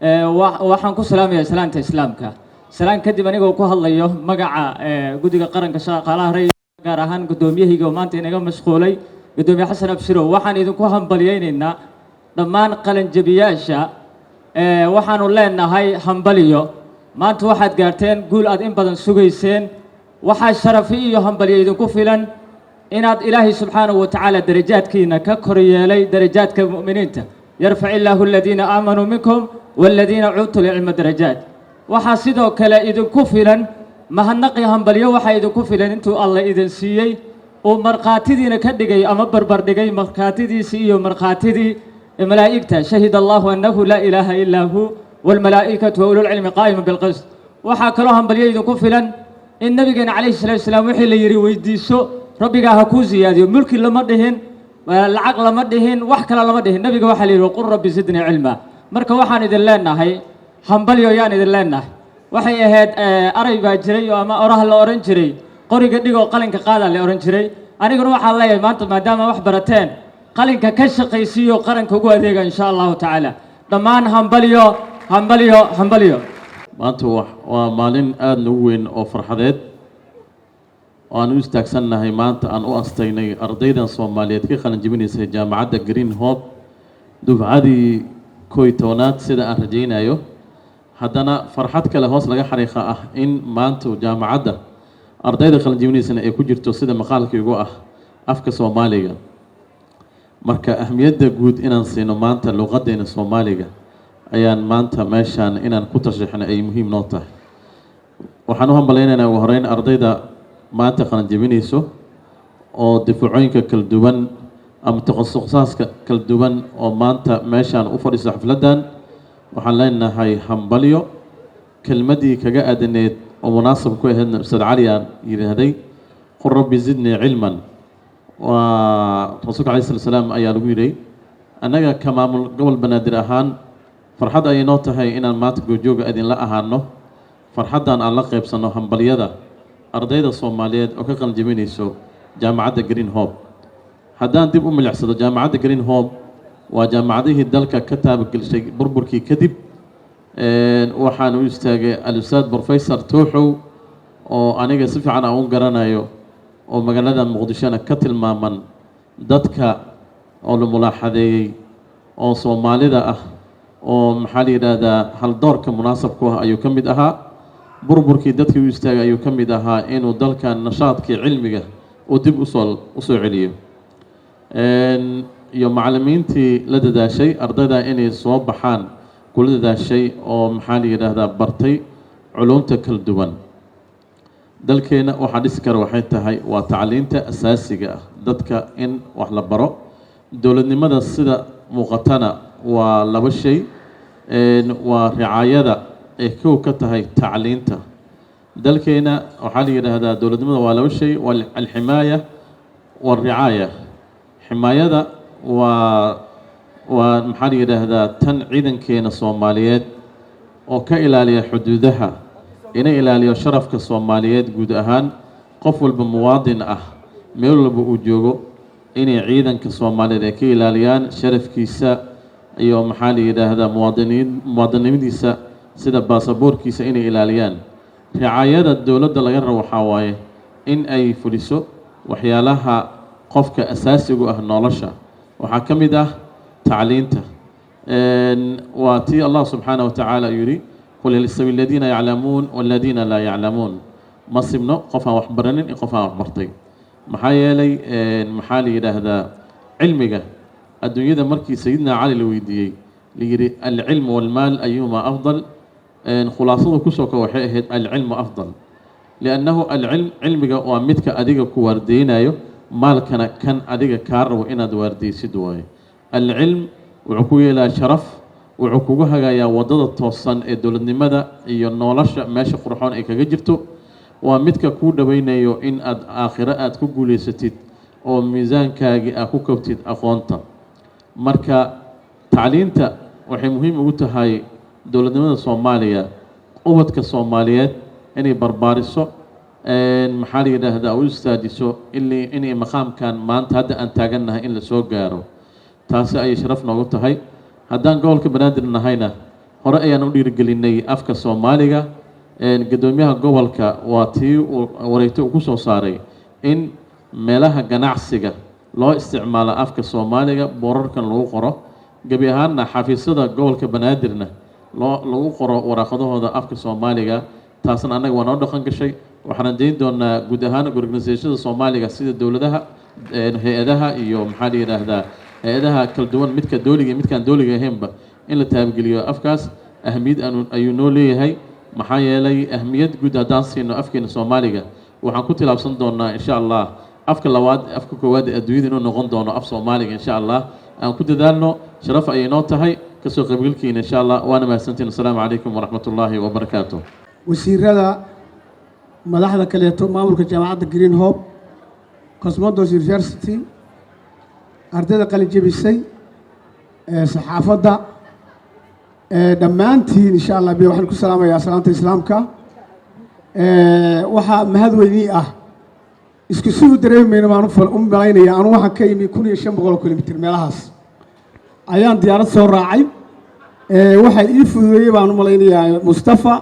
waxaan ku salaamayaa salaanta islaamka salaan kadib anigoo ku hadlayo magaca guddiga qaranka shaqaalaha rayidka gaar ahaan gudoomiyahayga oo maanta inaga mashquulay gudoomiye xasan abshirow waxaan idinku hambaliyeynaynaa dhammaan qalinjabiyaasha waxaanu leenahay hambaliyo maanta waxaad gaarteen guul aad in badan sugayseen waxaa sharafi iyo hambaliyo idinku filan inaad ilaahay subxaanahu wa tacaala darajaadkiina ka kor yeelay darajaadka mu'miniinta yarfac illaahu aladiina aamanuu minkum waaladiina cuutuu lcilma darajaat waxaa sidoo kale idinku filan mahadnaqi hambalyo waxaa idinku filan intuu alla idin siiyey ومرقاتدينا كدغي أما بربردغي مرقاتدي سيو مرقاتدي ملائكته شهد الله أنه لا إله إلا هو والملائكة وأولو العلم قائما بالقسط وحاكلوهم بليد كفلا إن نبينا عليه الصلاة والسلام وحي اللي يري ويديسو ربك هكو زيادة ملك لما دهن العقل لما دهن وحكلا لما دهن نبيك وحي اللي وقل ربي زدني علما مركا وحان إذن لنا هاي حنبليو يان إذن لنا وحي أهد أري باجري وما أراه الأورنجري قوري قدقو قلنك قادا الأورنجري أنا قلوا وحا الله يمانتو ما دام وحبرتين قلنك كشقيسيو قرنك وقوة ديغا إن شاء الله تعالى دمان حنبليو maanta waa maalin aada nagu weyn oo farxadeed oo aan u istaagsannahay maanta aan u astaynay ardaydan Soomaaliyeed ka qalin jebinaysay jaamacadda Green Hope dufcadii 11aad sida aan rajaynayo haddana farxad kale hoos laga xariiqa ah in maanta jaamacadda ardayda qalin jebinaysana ay ku jirto sida maqaalkaygu ah afka Soomaaliga marka ahmiyadda guud inaan siino maanta luqadeena Soomaaliga ayaan maanta meeshaan inaan ku tashriixno ay muhiim noo tahay waxaan u hambaleynaynaa ugu horeyn ardayda maanta qalin jebinayso oo difacooyinka kala duwan ama takhasusaadka kala duwan oo maanta meeshaan u fadhiso xafladan waxaan leenahay hambalyo kelmadii kaga aadaneed oo munaasab ku ahayd Ustaad Cali aan yiraahday qur rabbi zidni cilman wa rasuulka calayhi salaam ayaa lagu yiri anaga ka maamul gobol banaadir ahaan farxad ay noo tahay inaan maanta goojooga idin la ahaano farxadan aan la qaybsano hambaliyada ardayda Soomaaliyeed oo ka qalin jebinayso jaamacadda Green Hope haddaan dib u milicsado jaamacadda Green Hope waa jaamacadihii dalka ka taabagelisay burburkii kadib waxaan u istaagay al-Ustaad Professor Tooxow oo aniga si fiican aan u garanayo oo magaalada Muqdishona ka tilmaaman dadka oo la mulaaxadeeyay oo Soomaalida ah oo maxaa la yiraahdaa hal doorka munaasabku ah ayuu ka mid ahaa burburkii dadkii u istaagay ayuu ka mid ahaa inuu dalka nashaadkii cilmiga uu dib u soo celiyo iyo macallimiintii la dadaashay ardayda inay soo baxaan kula dadaashay oo maxaa la yiraahdaa bartay culumta kala duwan dalkeena waxa dhisi kara waxay tahay waa tacliinta asaasiga ah dadka in wax la baro dowladnimada sida muuqatana waa laba shay waa ricaayada ay kow ka tahay tacliinta dalkeena waxaa la yiraahdaa dowladnimada waa laba shay waa alximaaya والرعاية حماية ومحل هذا تن عيدن كين الصوماليات وكإلالية حدودها إن إلالية شرف كالصوماليات جود أهان قفل بمواطن ميول بوجوجو إن عيدن كالصوماليات كإلاليان شرف كيسا يوم محل هذا مواطنين ديسا سيدا باسبور كيسا إن إلاليان رعاية الدولة دلغير وحاواي إن أي فلسو وحيالها قفك أساسي نولشا وحكمده تعلينته واتي الله سبحانه وتعالى يري قل هل يستوي الذين يعلمون والذين لا يعلمون ما سمنا قفا وحبرنين قفا وحبرتين محايلي محالي هذا علمك الدنيا ده مركي سيدنا علي الويدي ليري العلم والمال أيهما أفضل خلاصته كسوك وحيد العلم أفضل لأنه العلم علمك ومتك أديك كواردينايو مالكنا كان أديك كارو إن دوردي سدواي العلم وعكوية لا شرف وعكوها يا وضد التوصن الدولة مدى ينولش ماشي قرحان إيكا جرتو ومتك كود بينايو إن آخرات كوجولي ستيت أو ميزان كاجي أكو كوتيت أخوانتا مركا تعليمتا وحي مهم قلت هاي دولة مدى الصومالية قوتك الصوماليات إني بربارسو محالي هذا أو استاديسو اللي إني مقام كان ما أنت هذا أن تاجنها إلا سوق جارو تاسع أي شرفنا قلت هاي هذان قول كبنادر النهاينا هرأي أنا ندير قليني أفكا الصومالية إن قدوميها قولك واتي وريتو كوسو صاري إن ملاها جناعسجة لا استعمال أفكا الصومالية برر كان لو قرا جبيهانا حافظة قول كبنادرنا لو قرا ورقده هذا أفكا الصومالية taasna anaga waa noo dhaqan gashay waxaan deyn doonaa guud ahaan organisationada Soomaaliga sida dawladaha hay'adaha iyo maxaa la yiraahdaa hay'adaha kala duwan midka dawliga iyo midkaan dawliga ahaynba in la taabgeliyo afkaas ahmiyad ayuu noo leeyahay maxaa yeelay ahmiyad guud haddaan siino afkeena Soomaaliga waxaan ku tilaabsan doonaa insha Allah afka labaad afka koowaad ee adduunyada inuu noqon doono af soomaaliga insha allah aan ku dadaalno sharaf ayay noo tahay kasoo qaybgalkiina insha allah waana mahadsantiin assalaamu calaykum waraxmat ullaahi wabarakaatuh wasiirada madaxda kaleeto maamulka jaamacadda Green Hope Cosmos University ardayda qalin jebisay saxaafadda dhammaantiin insha allah waxaan ku salaamayaa salaanta islaamka waxaa mahad weyni ah isku soo dareemayna baan u malaynayaa anu waxaan ka yimi 1500 kilomitir meelahaas ayaan diyaarad soo raacay waxay ii fududeeyay baan u malaynayaa Mustafa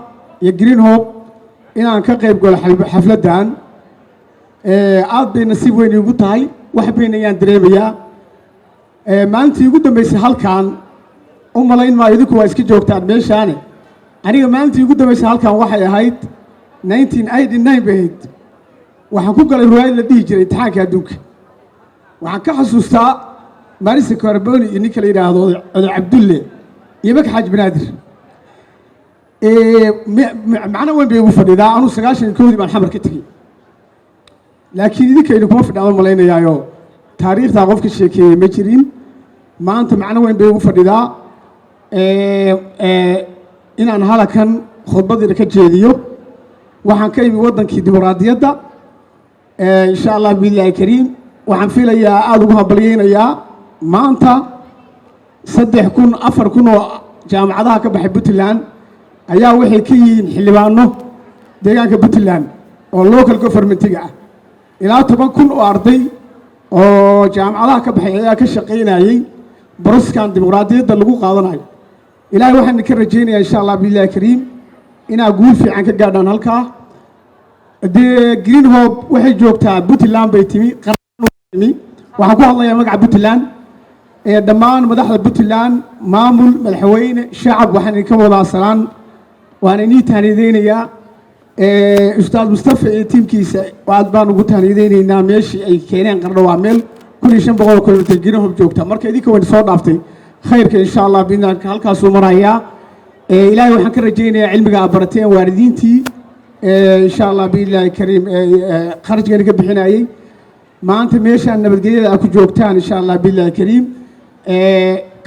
iyo Green Hope inaan ka qayb galo xafladan aad bay nasiib weyn igu tahay wax bayna ayaan dareemayaa maalintii ugu dambeysay halkan u malayn maayo idinku waa iska joogtaan meeshaane aniga maalintii ugu dambeysay halkan waxay ahayd 1989 bay ahayd waxaan ku galay riwaayad la dhihi jiray imtixaanka adduunka waxaan ka xasuustaa marisa carboni iyo ninka la yidhaahdo oday cabdulle iyo maka xaaj banaadir macno weyn bay ugu fadhidaa anuu 91 baan xamar ka tegey laakiin idinkaynu kuma fidhaan malaynayaayo taariikhda qofka sheekeeyey ma jirin maanta macno weyn bay ugu fadhidaa inaan halakan khudbadiina ka jeediyo waxaan ka imi waddankii dimuqraadiyadda insha allah biillaahi kariim waxaan filayaa aada ugu hambalyeynayaa maanta 3,000 4,000 oo jaamacadaha ka baxay Puntland ayaa waxay ka yihiin xildhibaano deegaanka Puntland oo local government-ga ah ilaa 10,000 oo arday oo jaamacadaha ka baxay ayaa ka shaqeynayay baraskan dimuqraadiyadda lagu qaadanayo ilaahay waxaan ka rajeynayaa insha allah biillaahi kariim inaa guul fiican ka gaadhaan halkaa Green Hope waxay joogtaa Puntland bay timi waxaan ku hadlayaa magaca Puntland dhammaan madaxda Puntland maamul madaxweyne shacab waxaan idinka wadaa salaan waana inii tahnideynayaa ustaad Mustafa iyo tiimkiisa aad baan ugu tahnideynaynaa meeshii ay keeneen qardho waa meel 1500 kilomitir Green Hope joogta marka idinka weyn soo dhaaftay khayrka insha allah binaanka halkaas uu marayaa ilaahay waxaan ka rajeynayaa cilmiga aad barateen waalidiintii insha allah biillaahi kariim kharajkeena ka bixinayay maanta meeshaan nabadgelyada aad ku joogtaan insha allah biillaahi kariim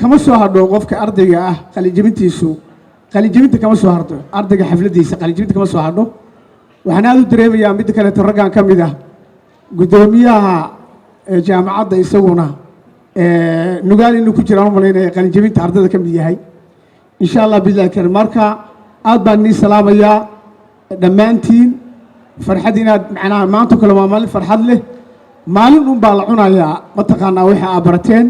kama soo hadho qofka ardayga ah qalinjebinta kama soo hadho ardayga xafladiisa qalinjebinta kama soo hadho waxaan aad u dareemayaa mid kale raggan ka mid ah gudoomiyaha jaamacadda isaguna nugaal inuu ku jiraan u malaynaya qalinjebinta ardayda ka mid yahay insha allah biillaahi kariim marka aad baan nii salaamayaa dhammaantiin farxad inaad macnaha maanta kale waa maalin farxad leh maalin un baa la cunayaa mataqaanaa waxa aad barateen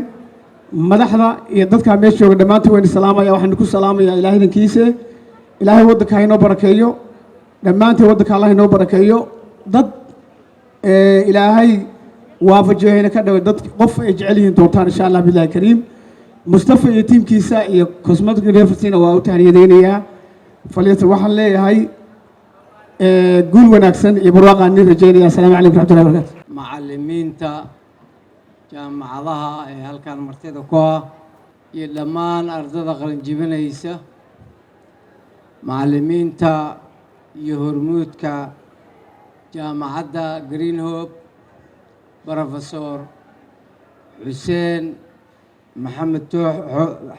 madaxda iyo dadka meesha jooga dhammaantiin wayna salaamaya waxaan ku salaamayaa ilaahay idinkiisa ilaahay waddanka ha inoo barakeeyo dhammaantiin waddanka allah inoo barakeeyo dad ilaahay waafajiyayna ka dhawe dad qof ay jecel yihiin doontaan insha allah billahi kariim Mustafa iyo tiimkiisa iyo Cosmos University waa u tahniyadeynayaa faliyada waxaan leeyahay guul wanaagsan iyo barwaaqo aan rajeynaya assalaamu calaykum warahmatullahi wabarakatuh macallimiinta jaamacadaha ee halkan martida ku ah iyo dhammaan ardayda qalin jebinaysa macallimiinta iyo hormuudka jaamacadda Green Hope Professor Xuseen محمد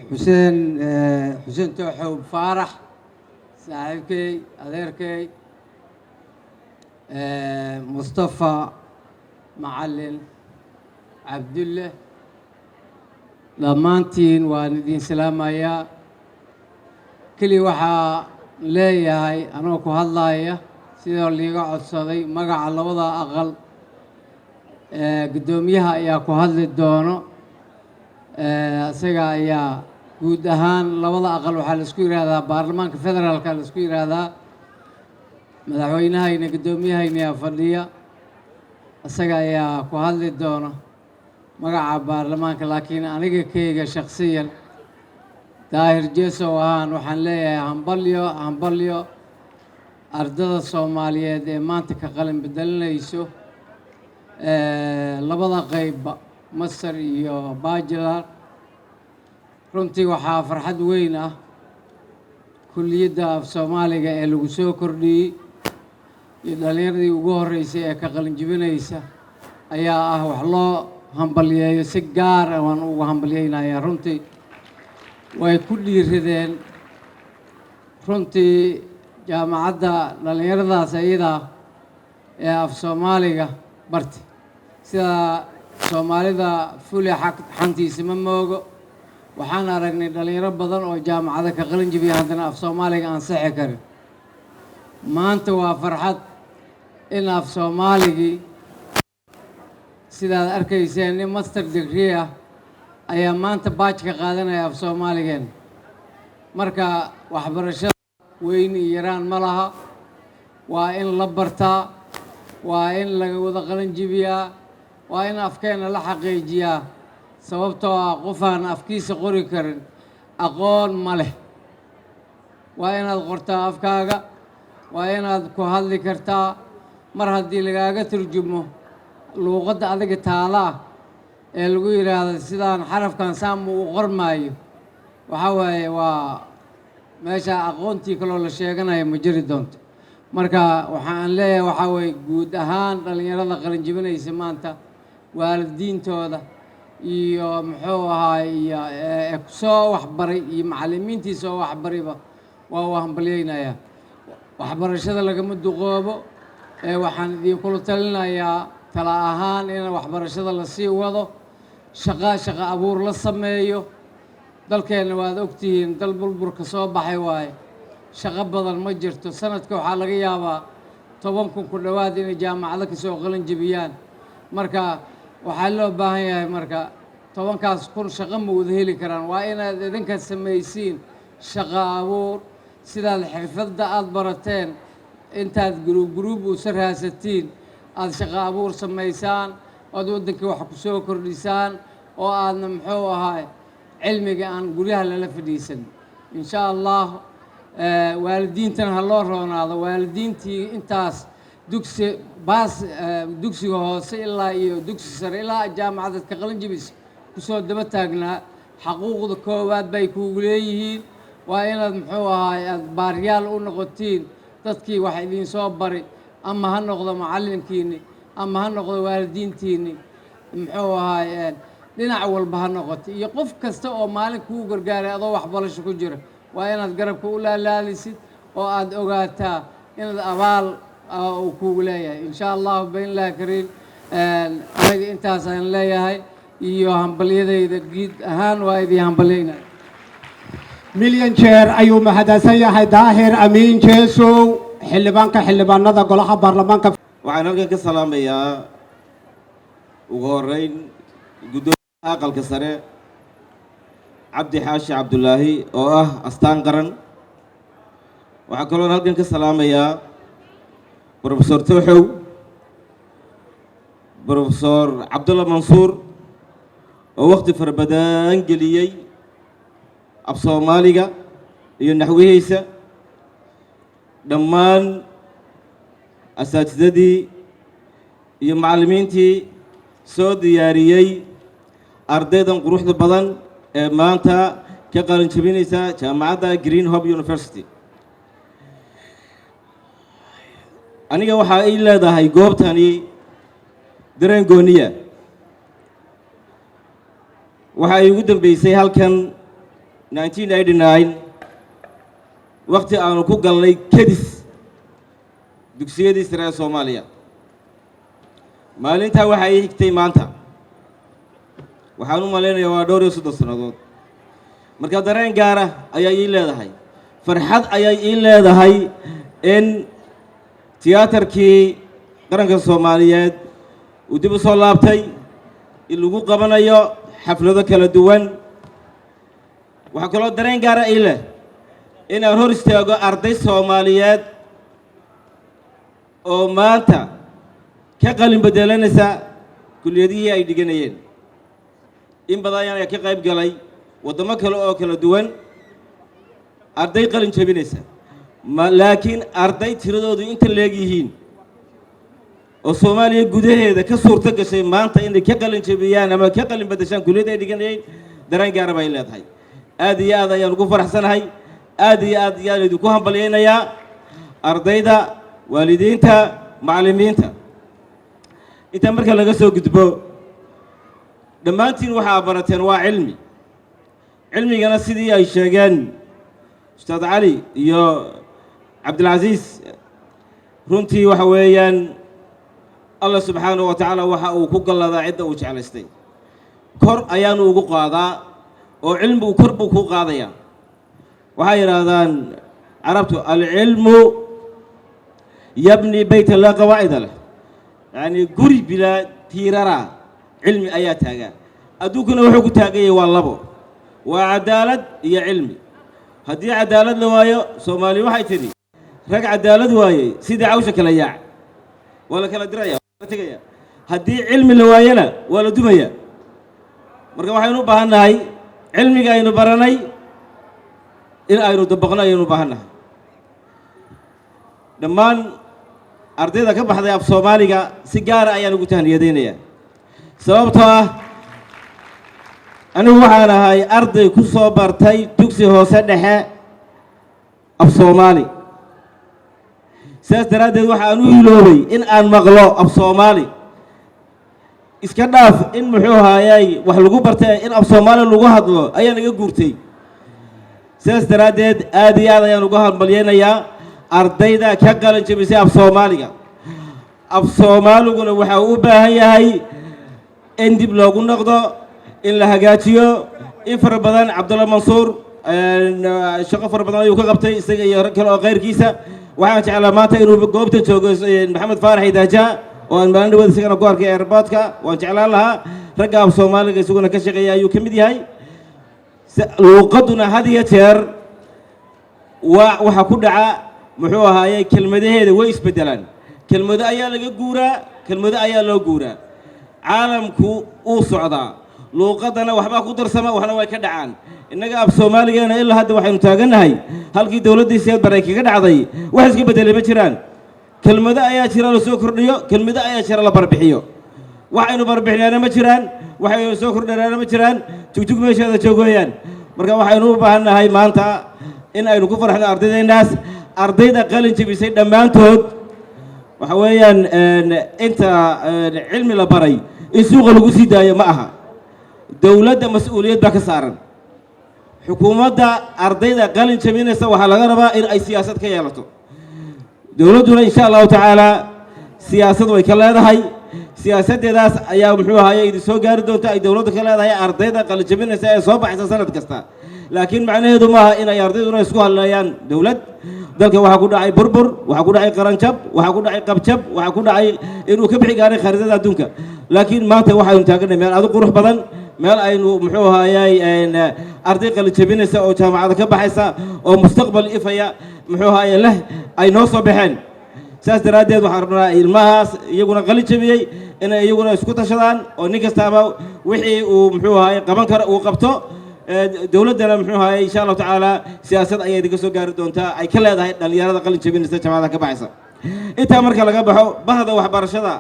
حسين توحو فارح صاحبكي أديركي مصطفى معلن عبد الله لمانتين واندين سلامة يا كلي وحا ليهاي أنا كو هادلايا سيدو اللي قاعد صدي مقع على وضع أقل قدوميها يا كو هادلي دونو isaga ayaa guud ahaan labada aqal waxaa la isku yiraahdaa baarlamaanka federaalka la isku yiraahdaa madaxweynahayna gudoomiyahayna ayaa fadhiya isaga ayaa ku hadli doona magaca baarlamaanka laakiin aniga kayga shakhsiyan daahir jeeso ahaan waxaan leeyahay hambalyo ardada Soomaaliyeed ee maanta ka qalin bedelinayso labada qayb مصر iyo bachelor runtii waxaa farxad weyn ah kulliyadda af Soomaaliga ee lagu soo kordhiyay iyo dhalinyaradii ugu horeysay ee ka qalin jebinaysa ayaa ah wax loo hambalyeeyo si gaar ah waan ugu hambalyeynayaa runtii way ku dhiiradeen runtii jaamacadda dhallinyaradaas ayada ee af soomaaliga barti sida soomaalida fule xantiisa ma moogo waxaan aragnay dhallinyaro badan oo jaamacada ka qalin jabiya haddana af soomaaliga aan saxi karin maanta waa farxad in af soomaaligii sidaad arkayseen nin master degree ah ayaa maanta baaj ka qaadanaya af soomaaligeen marka waxbarashada weyn iyo yaraan ma laha waa in la bartaa waa in laga wada qalin jabiyaa waa in afkeena la xaqiijiyaa sababtoo ah qofaan afkiisa qori karin aqoon ma leh waa inaad qortaa afkaaga waa inaad ku hadli kartaa mar haddii lagaaga turjumo luuqadda adiga taala ah ee lagu yidhaahdo sidaan xarafkan saamu u qormaayo waxaa waaye waa meesha aqoontii kaloo la sheeganayo ma jiri doonto marka waxaan leeyahay waxaa weeye guud ahaan dhallinyarada qalin jabinaysa maanta waalidiintooda iyo muxuu ahaay iyo soo waxbaray iyo macallimiintii soo waxbarayba waa u hambalyeynayaa waxbarashada lagama duqoobo waxaan idinkula talinayaa tala ahaan in waxbarashada la sii wado shaqo abuur la sameeyo dalkeenna waad ogtihiin dal burburka soo baxay waaye shaqo badan ma jirto sanadka waxaa laga yaabaa 10 kun ku dhowaad inay jaamacado ka soo qalin jabiyaan marka waxaa loo baahan yahay marka 10kaas kun shaqo ma wada heli karaan waa inaad idinka samaysiin shaqo abuur sidaad xirfadda aad barateen intaad gruub u sarhaasatiin aad shaqo abuur samaysaan ood waddankii wax ku soo kordhisaan oo aadna muxuu ahaay cilmiga aan guryaha lala fadhiisan insha allah waalidiintana ha loo roonaado waalidiintii intaas dugsiga hoose ilaa iyo dugsi sare ilaa jaamacadad ka qalin jabis kusoo daba taagnaa xaquuqda koowaad bay kuugu leeyihiin waa inaad muxuu ahaay aad baaryaal u noqotiin dadkii wax idiin soo bari ama ha noqdo macallinkiinni ama ha noqdo waalidiintiinni muxuu ahaay dhinac walba ha noqoto iyo qof kasta oo maalin kuu gargaaray adoo waxbarasho ku jira waa inaad garabka u laalaalisid oo aad ogaataa inaad abaal uu kuugu leeyahay insha allahu baynlahi kariim aniga intaas aan leeyahay iyo hambalyadayda guud ahaan waa idii hambalyaynaya milyan jeer ayuu mahadsan yahay daahir amiin jeesow xildhibaanada golaha baarlamaanka waxaan halkan ka salaamayaa ugu horeyn gudoomiyaha aqalka sare cabdi xaashi cabdulaahi oo ah astaan qaran waxaa kaloo halkan ka salaamayaa brofesor tooxow brofesor cabdulla mansuur oo waqti fara badan geliyey af soomaaliga iyo naxwihiisa dhammaan asaatidadii iyo macallimiintii soo diyaariyey ardaydan quruxda badan ee maanta ka qalin jabinaysa jaamacadda Green Hope University aniga waxaa ay leedahay goobtani dareen gooniya waxa ay ugu dambeysay halkan 1989 waqti aanu ku galnay kedis dugsiyadii sare ee Soomaaliya maalintaa waxa ay xigtay maanta waxaan u maleynayaa waa dhowr iyo 3 sanadood marka dareen gaar ah ayaa ii leedahay farxad ayaa ii leedahay in tiyaatarkii qaranka Soomaaliyeed uu dib u soo laabtay in lagu qabanayo xaflado kala duwan waxa kaloo dareen gaar ah ii leh in aan hor istaago arday Soomaaliyeed oo maanta ka qalin bedelanaysa kulliyadihii ay dhiganayeen in badan ayaan ka qayb galay wadamo kale oo kala duwan arday qalin jabinaysa laakiin arday tiradoodu inta leeg yihiin oo Soomaaliya gudaheeda ka suurta gashay maanta inay ka qalin jabiyaan ama ka qalin bedeshaan kulliyada ay dhiganayeen dareen gaar ah bay leedahay aad iyo aad ayaan ugu faraxsanahay aad iyo aad ayaan idinku hambalyeynayaa ardayda waalidiinta macallimiinta inta marka laga soo gudbo dhammaantiin waxa barateen waa cilmi cilmigana sidii ay sheegeen ustaad cali iyo cabdilcasiis runtii waxa weeyaan allah subxaanahu wa tacaala waxa uu ku galladaa cidda uu jeclaystay kor ayaanu ugu qaadaa oo cilmigu kor buu ku qaadayaa waxay yidhaahdaan carabtu alcilmu yabni bayta laa qawaacida leh yacni guri bilaa tiirara cilmi ayaa taagaa adduunkuna wuxuu ku taagan yahay waa labo waa cadaalad iyo cilmi haddii cadaalad la waayo soomaali waxay tidhi rag cadaalad waayey sidii cawsha kala yaac waa la kala diraya waa la tegaya haddii cilmi la waayana waa la dumaya marka waxaynu u baahan nahay cilmiga aynu baranay in aynu dabaqno ayaynu u baahan nahay dhammaan ardayda ka baxday af soomaaliga si gaara ayaan ugu tahniyadaynayaa sababtoo ah anigu waxaan ahay arday ku soo bartay dugsi hoose dhexe af soomaali sidaas daraaddeed waxaan u iloobay in aan maqlo af soomaali iska dhaaf in muxuu haayay wax lagu bartay in af soomaali lagu hadlo ayaa naga guurtay sidaas daraaddeed aad iyo aad ayaan uga hambalyaynayaa ardayda ka qalan jabisay af soomaaliga af soomaaliguna waxa uu u baahan yahay in dib loogu noqdo in la hagaajiyo in fara badan cabdulla mansuur shaqo fara badan ayuu ka qabtay isaga iyo rag kale oo keyrkiisa waxaan jeclaa maanta inuu goobta joogo maxamed faarax idaaja oo aan maalin dhawaad isagana ku arkay airportka waan jeclaan lahaa ragga af soomaaliga isaguna ka shaqeeya ayuu ka mid yahay luuqaduna had iyo jeer waxa ku dhaca muxuu ahaayey kelmadaheeda way isbedelaan kelmado ayaa laga guuraa kelmado ayaa loo guuraa caalamku uu socdaa luuqadana waxbaa ku darsama waxna way ka dhacaan innaga af soomaaligeena ilaa hadda waxaynu taagannahay halkii dowladdii siyaad baray kaga dhacday wax iska bedelay ma jiraan kelmado ayaa jira la soo kordhiyo kelmado ayaa jira la barbixiyo waxaynu barbixinaana ma jiraan waxaynu soo kordhinaana ma jiraan jugjug meesheeda joogooyaan marka waxaynu u baahan nahay maanta in aynu ku farxno ardaydeynnaas ardayda qalin jabisay dhammaantood waxa weeyaan inta cilmi la baray in suuqa lagu sii daayo ma aha dowladda mas-uuliyad baa ka saaran xukuumadda ardayda qalin jabinaysa waxaa laga rabaa in ay siyaasad ka yeelato dowladduna insha allahu tacaala siyaasad way ka leedahay siyaasaddeedaas ayaa muxuu ahaye idin soo gaari doonta ay dowladdu ka leedahay ardayda qalin jabinaysa ee soo baxaysa sanad kasta laakiin macnaheedu maaha in ay ardayduna isku hadleeyaan dowlad dalka waxaa ku dhacay burbur waxaa ku dhacay qaranjab waxaa ku dhacay qabjab waxaa ku dhacay inuu ka bixi gaaray khariidada adduunka laakiin maanta waxaynu taaganay meel aad u qurux badan meel aynu muxuu ahaayey arday qalin jabinaysa oo jaamacada ka baxaysa oo mustaqbal ifaya muxuu ahaayey leh ay noo soo baxeen saas daraaddeed waxaan rabnaa ilmahaas iyaguna qalin jabiyey inay iyaguna isku tashadaan oo nin kastaaba wixii uu muxuu ahaayey qaban karo uu qabto dowladdana muxuu ahaayey insha allahu tacaala siyaasad ayay idinka soo gaari doontaa ay ka leedahay dhallinyarada qalin jabinaysa jaamacada ka baxaysa intaa marka laga baxo bahda waxbarashada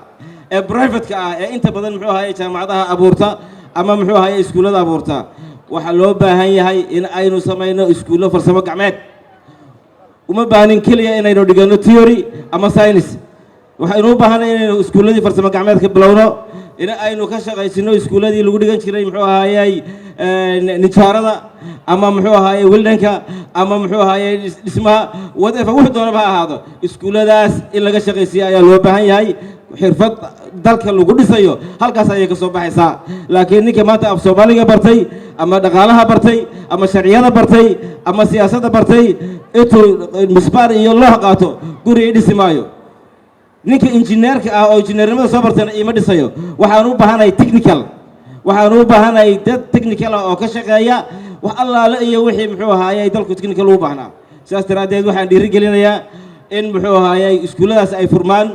ee brivatka ah ee inta badan muxuu ahaayey jaamacadaha abuurta ama muxuu ahaayey iskuullada abuurta waxaa loo baahan yahay in aynu samayno iskuullo farsamo gacmeed uma baahnin keliya inaynu dhigano theory ama science waxaynu u baahanay inaynu iskuulladii farsamo gacmeedka bilowno in aynu ka shaqaysino iskuulladii lagu dhigan jiray muxuu ahaayey nijaarada ama muxuu ahaayey wildanka ama muxuu ahaayey dhismaha whatever wuxuu doonaba ha ahaado iskuulladaas in laga shaqaysiiyo ayaa loo baahan yahay xirfad dalka lagu dhisayo halkaas ayay ka soo baxaysaa laakiin ninka maanta af soomaaliga bartay ama dhaqaalaha bartay ama sharciyada bartay ama siyaasadda bartay intuu misbaar iyo loox qaato guri i dhisi maayo ninka injineerka ah oo injineernimada soo bartayna iima dhisayo waxaan u baahanahay technical waxaan u baahanahay dad technical ah oo ka shaqeeya wax allaale iyo wixii muxuu ahaayey dalku technical u baahnaa sidaas daraaddeed waxaan dhiirigelinayaa in muxuu ahaayey iskuulladaas ay furmaan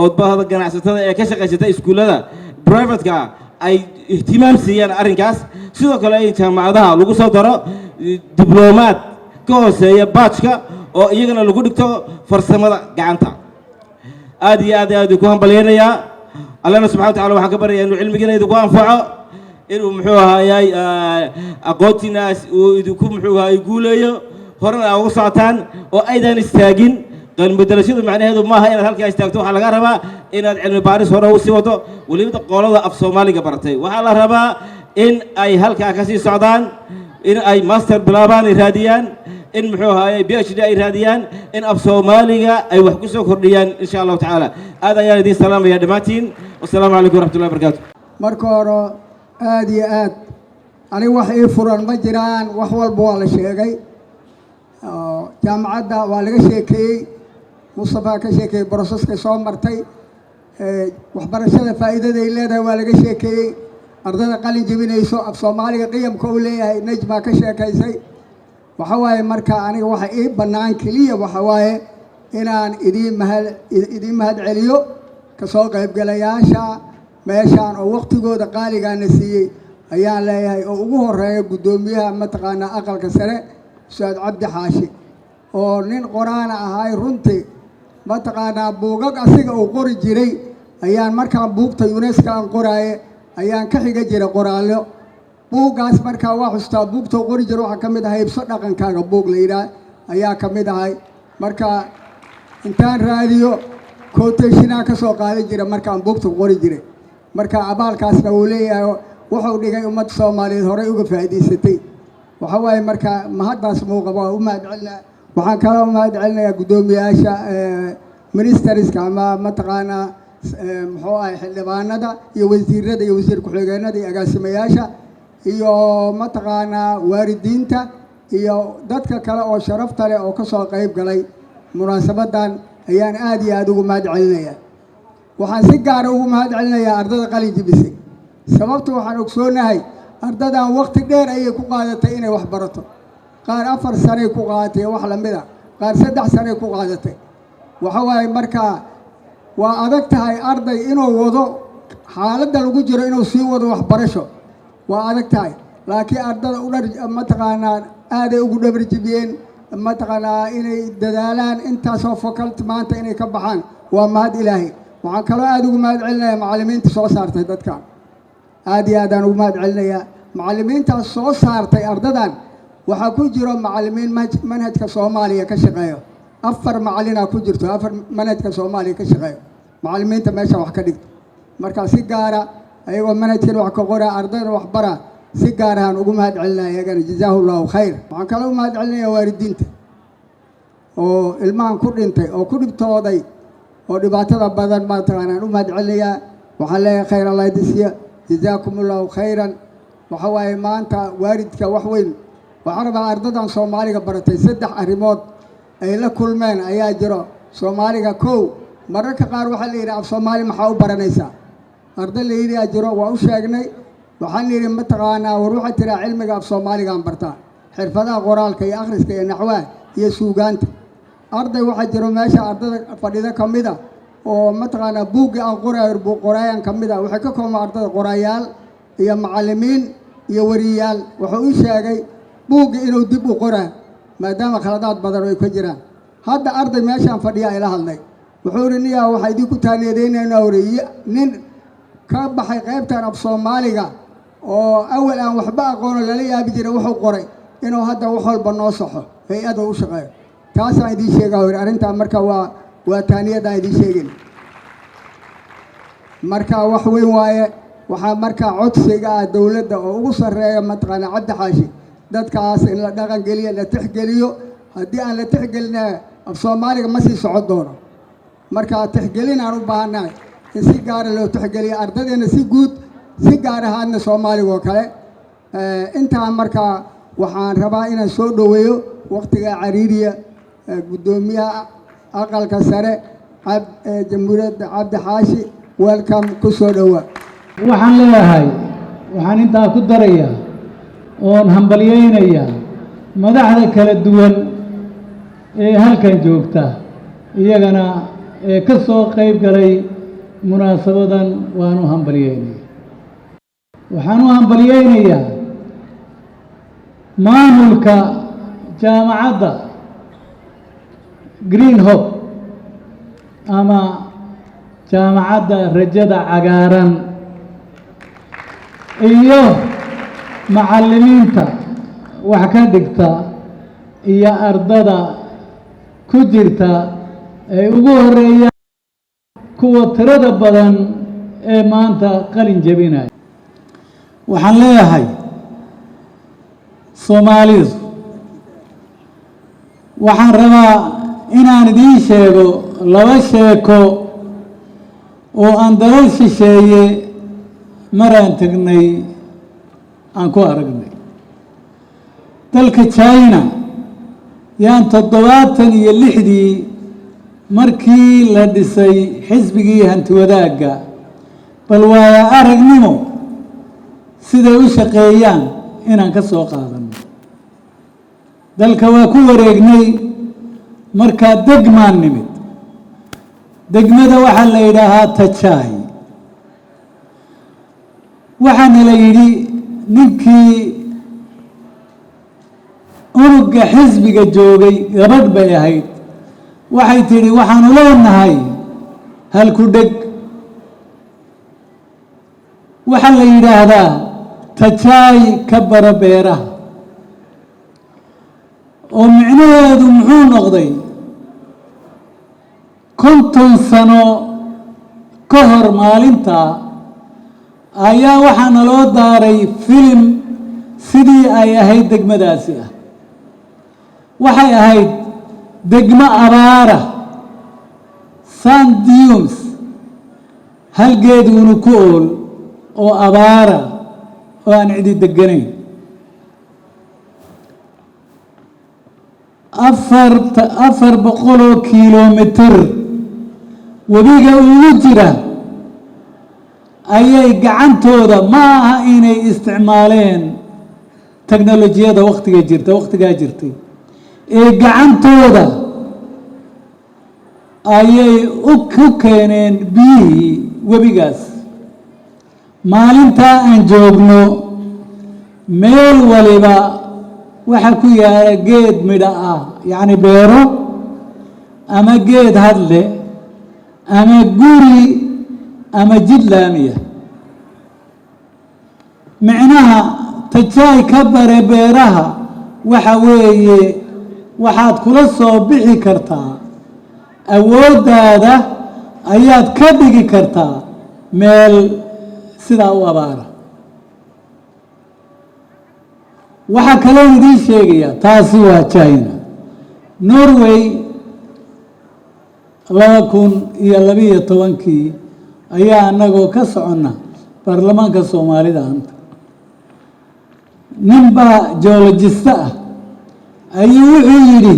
oo bahda ganacsatada ee ka shaqaysata iskuullada privatka ay ihtimaam siiyaan arrinkaas sidoo kale in jaamacadaha lagu soo daro diblomaad ka hooseeya baajka oo iyagana lagu dhigto farsamada gacanta aad iyo aad aad ku hambalyaynayaa allana subxana wa tacala waxaan ka baryayaa inuu cilmigiina idinku anfaco inuu muxuu ahaayey aqoontiinaas uu idinku muxuu ahaayey guuleeyo horena aa uga socotaan oo aydan istaagin qalin bedelashadu macnaheedu maaha inaad halkaa istaagto waxaa laga rabaa inaad cilmi baaris hore u sii wado weliba qolada af soomaaliga baratay waxaa la rabaa in ay halkaa ka sii socdaan in ay master bilaabaan ay raadiyaan in muxuu ahaayey PhD ay raadiyaan in af soomaaliga ay wax ku soo kordhiyaan insha allahu tacaala aad ayaan idiin salaamaya dhammaantiin wasalaamu calaykum waraxmatullahi wabarakaatu marka hore aad iyo aad aniga wax ii furan ma jiraan wax walba waa la sheegay jaamacadda waa laga sheekeeyey Mustafa ka sheekeeyey broseska soo martay waxbarashada faa'iidaday leedahay waa laga sheekeeyey ardayda qalin jebinayso af soomaaliga qiyamka uu leeyahay najma ka sheekaysay waxa waaye marka aniga waxa ii bannaan keliya waxa waaye inaan idiin mahad celiyo ka soo qaybgalayaasha meeshaan oo waqtigooda qaaligaana siiyey ayaan leeyahay oo ugu horeeya guddoomiyaha mataqaanaa aqalka sare Ustaad Cabdi Xaashi oo nin qoraana ahay runtii mataqaanaa buugag asiga uu qori jiray ayaan markaan buugta UNESCO aan qoraaye ayaan ka xiga jiray qoraallo buuggaas markaa waa xustaa buugta uu qori jiray waxaa ka mid ahay ibso dhaqankaaga buug la yidhaah ayaa ka mid ahay marka intaan raadiyo quotationaa ka soo qaadan jira markaan buugta qori jiray marka abaalkaasna uu leeyahay wuxuu dhigay ummadda Soomaaliyeed horey uga faa'iidaysatay waxa waaye marka mahaddaas muuqaba waa u mahad celinaa waxaan kaloo u mahad celinayaa guddoomiyaasha ministerska ama mataqaanaa muxuu ahay xildhibaanada iyo wasiirada iyo wasiir ku-xigeenada iyo agaasimayaasha iyo mataqaanaa waalidiinta iyo dadka kale oo sharafta leh oo ka soo qayb galay munaasabadan ayaan aad iyo aad ugu mahad celinayaa waxaan si gaar ah ugu mahad celinayaa ardayda qalin jebisay sababtu waxaan ogsoonahay ardadan waqti dheer ayay ku qaadatay inay wax barato qaar 4 sano ku qaadatay wax la mid ah qaar 3 sano ku qaadatay waxa waaye marka waa adag tahay arday inuu wado xaaladda lagu jiro inuu sii wado waxbarasho waa adag tahay laakiin ardada u dhar mataqaanaa aad ay ugu dhabar jibiyeen mataqaanaa inay dadaalaan intaasoo faculty maanta inay ka baxaan waa mahad ilaahay waxaan kaloo aad ugu mahad celinayaa macallimiinta soo saartay dadkan aad iyo aad aan ugu mahad celinayaa macallimiintaas soo saartay ardadan waxaa ku jiro macallimiin manhajka Soomaaliya ka shaqeeyo 4 macallina ku jirto 4 manhajka Soomaaliya ka shaqeeyo macallimiinta meesha wax ka dhigto marka si gaar ah ayagoo manhajkan wax ka qora ardayda wax bara si gaar ah aan ugu mahad celinayaa iyagana jazaahullahu khayr waxaan kaloo u mahad celinayaa waalidiinta oo ilmahan ku dhintay oo ku dhibtooday oo dhibaatada badan maantana u mahad celinayaa waxaan leeyahay khayr Allah idisiya jazaakumullahu khayran waxa waaye maanta waalidka wax weyn waxaan rabaa ardadan Soomaaliga baratay 3 arrimood ay la kulmeen ayaa jiro Soomaaliga kow mararka qaar waxa la yiraahdaa Soomaali maxaa u baranaysaa arday la yiraahdaa jiro waa u sheegnay waxaan yiri mataqaanaa war waxa tira cilmiga af Soomaaliga aan bartaa xirfadaha qoraalka iyo akhriska iyo naxwaha iyo suugaanta arday waxa jiro meesha ardada fadhida kamida oo mataqaanaa buugga aan qoraayo buug qoraayan kamida waxa ka kooban ardada qoraayaal iyo macallimiin iyo wariyaal waxa uu sheegay buugga inuu dib u qoraa maadaama khaladaad badan ay ka jiraan hadda arday meeshaan fadhiya ila hadlay wuxuu riniyaa waxa idin ku taaneedeynayna wariye nin ka baxay qaybtan af Soomaaliga oo awal aan waxba aqoon lala yaabi jiray wuxuu qoray inuu hadda wax walba noo saxo hay'adda u shaqeeyo taas aan idin sheegaa arrinta marka waa taaniyada idin sheegin marka wax weyn waaye waxa marka codsiga dawladda oo ugu sareeya mataqaana Cabdi Xaashi dadkaas in la dhaqan geliyo la tixgeliyo haddii aan la tixgelinaa af Soomaaliga ma sii socon doono marka tixgelin aan u baahanahay in si gaar ah loo tixgeliyo ardaydeena si guud si gaar ahaan Soomaaliga oo kale inta marka waxaan rabaa inaan soo dhaweeyo waqtiga cariiriya guddoomiyaha aqalka sare jamhuuriyadda Cabdi Xaashi welcome ku soo dhawaa waxaan leeyahay waxaan intaa ku darayaa oon hambalyeynaya madaxda kala duwan ee halkan joogta iyagana ee ka soo qayb galay munaasabadan waan u hambalyeynaya waxaan u hambalyeynayaa maamulka jaamacadda Green Hope ama jaamacadda rajada cagaaran iyo macallimiinta wax ka dhigta iyo ardada ku jirta ay ugu horeeyaan kuwa tirada badan ee maanta qalin jebinaya. waxaan leeyahay Soomaalidu, waxaan rabaa inaan idiin sheego laba sheeko oo aan dalal shisheeye maraan tagnay aan ku aragnay. dalka China yaan 76dii markii la dhisay xisbigii hanti wadaagga, bal waa aragnimo siday u shaqeeyaan inaan ka soo qaadano. dalka waa ku wareegnay, markaa degmaan nimid. degmada waxaa la yidhaahaa Tachai. waxaana la yidhi ninkii unugga xisbiga joogay, gabadh bay ahayd, waxay tidhi waxaanu leenahay halku dheg. waxaa la yidhaahdaa Tachai ka bara beeraha, oo micnaheedu muxuu noqday 50 sano ka hor maalintaa ayaa waxaana loo daaray filim sidii ay ahayd degmadaasi ah. waxay ahayd degmo abaara, sand dunes, hal geeduunu ku ool oo abaara oo aan cidi deganayn. 400 kiiloomitir webiga ugu jira ayay gacantooda, ma aha inay isticmaaleen teknolojiyada waqtigaa jirtay, ee gacantooda ayay u keeneen biyihii webigaas. maalintaa aan joogno meel waliba waxaa ku yaala geed midho ah, yacni beero ama geed hadle ama guri ama jid laamiya. micnaha Tachai ka bare beeraha waxa weeye waxaad kula soo bixi kartaa, awooddaada ayaad ka dhigi kartaa meel sidaa u abaara. waxaa kaloo idiin sheegayaa, taasi waa China. Norway 2012 ayaa annagoo ka soconna baarlamaanka Soomaalida anta nin baa geologista ah ayuu wuxuu yidhi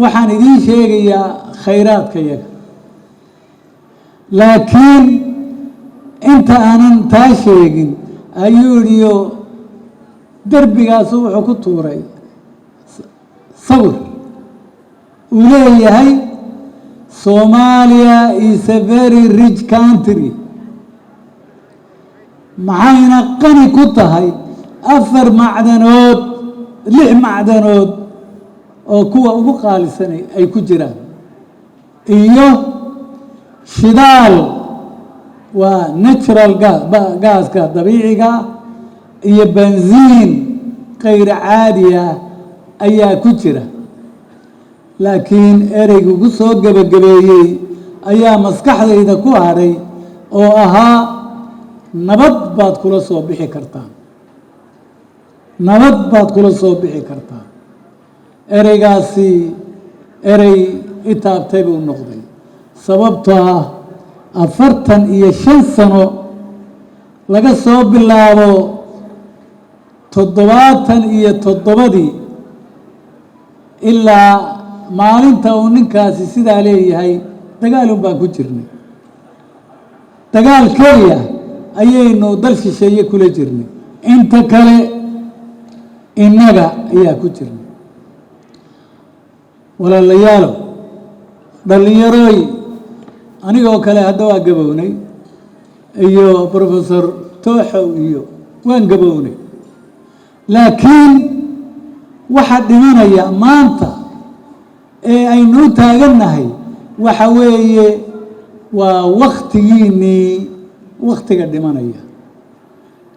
waxaan idiin sheegayaa khayraadka yaga, laakiin inta aanan taa sheegin ayuu yidhi derbigaasu wuxuu ku tuuray sawir uu leeyahay Somalia is a very rich country, maxayna qani ku tahay 4 macdanood 6 macdanood oo kuwa ugu qaalisan ay ku jiraan, iyo shidaal waa natural gaaska dabiiciga iyo benziin غayr caadi ah ayaa ku jira. laakiin ereygu ku soo gabagabeeyey ayaa maskaxdayda ku hadhay oo ahaa nabad baad kula soo bixi kartaa, nabad baad kula soo bixi kartaa. ereygaasi erey itaabtay buu noqday, sababtoo ah 45 sano laga soo bilaabo 77 ilaa maalinta uu ninkaasi sidaa leeyahay dagaalun baan ku jirnay. dagaal keliya ayaynu dal shisheeye kula jirnay, inta kale innaga ayaa ku jirnay. walaalayaalow, dhallinyarooy anigoo kale hadda waa gabownay, iyo professor Tooxow iyo waan gabownay, laakiin waxa dhimanaya maanta ee aynu taagannahay waxa weeye waa waqtigiinnii, waqtiga dhimanaya.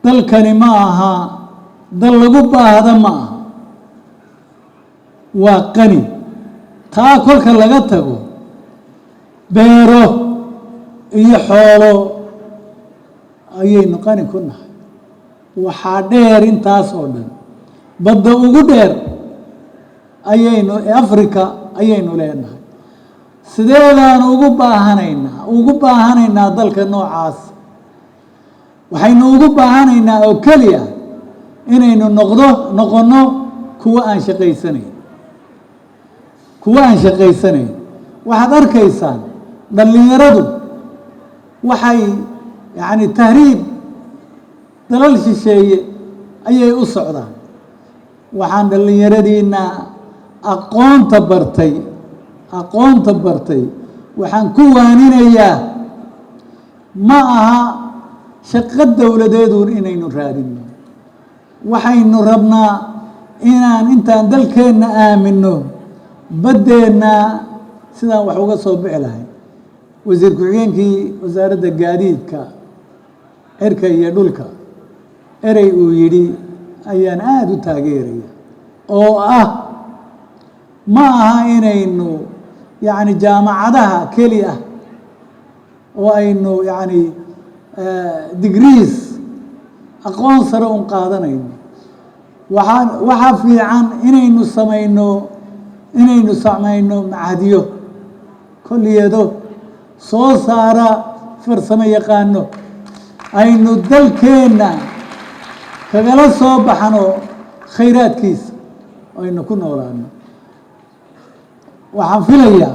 dalkani ma aha dal lagu baahda, ma aha, waa qani. taa kolka laga tago beero iyo xoolo ayaynu qani ku nahay waxaa dheer intaas oo dhan badda ugu dheer ayaynu africa ayaynu leenahay sideedaan ugu baahanaynaa dalka noocaas waxaynu ugu baahanaynaa oo keliya inaynu noqono kuwa aan shaqaysanayn waxaad arkaysaan dhallinyaradu waxay yacni tahriib dalal shisheeye ayay u socdaan waxaan dhallinyaradiina aqoonta bartay waxaan ku waaninayaa ma aha shaqo dowladeeduun inaynu raadinno waxaynu rabnaa inaan intaan dalkeenna aamino baddeenna sidaan wax uga soo bixi lahay wasiir ku-xigeenkii wasaaradda gaadiidka cirka iyo dhulka erey uu yidhi ayaan aada u taageeraya oo ah ma aha inaynu yacni jaamacadaha keli ah oo aynu yacni degrees aqoon sare un qaadanayno waxaa fiican inaynu samayno macahdiyo kolliyado soo saara farsamo yaqaano aynu dalkeenna kagala soo baxno khayraadkiisa aynu ku noolaano waxaan filayaa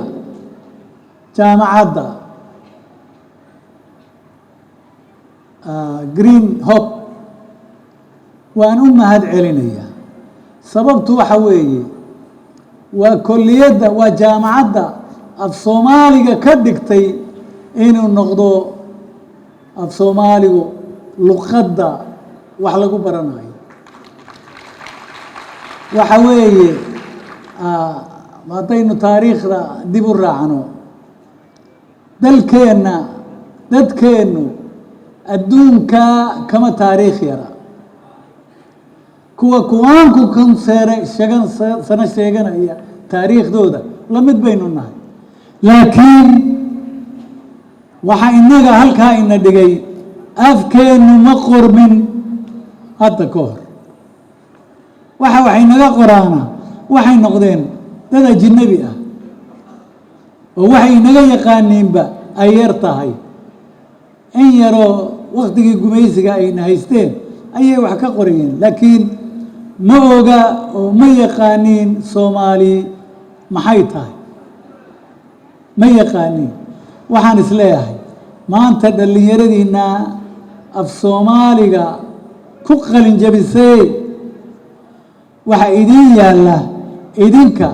jaamacadda green hope waan u mahad celinayaa sababtu waxa weeye waa kolliyadda waa jaamacadda af soomaaliga ka dhigtay inuu noqdo af soomaaligu luqadda wax lagu baranayo waxa weeye haddaynu taariikhda dib u raacno dadkeennu adduunka kama taariikh yara kuwa kuwaanku sano sheeganaya taariikhdooda la mid baynu nahay laakiin waxaa inaga halkaa ina dhigay afkeennu ma qormin hadda ka hor waxay naga qoraana waxay noqdeen dad ajinabi ah oo waxay inaga yaqaaniinba ay yar tahay in yaroo waktigii gumaysiga ayna haysteen ayay wax ka qorayeen laakiin ma oga oo ma yaqaaniin soomaali maxay tahay ma yaqaaniin waxaan isleeyahay maanta dhallinyaradiina af soomaaliga ku qalin jabisay waxa idiin yaalla idinka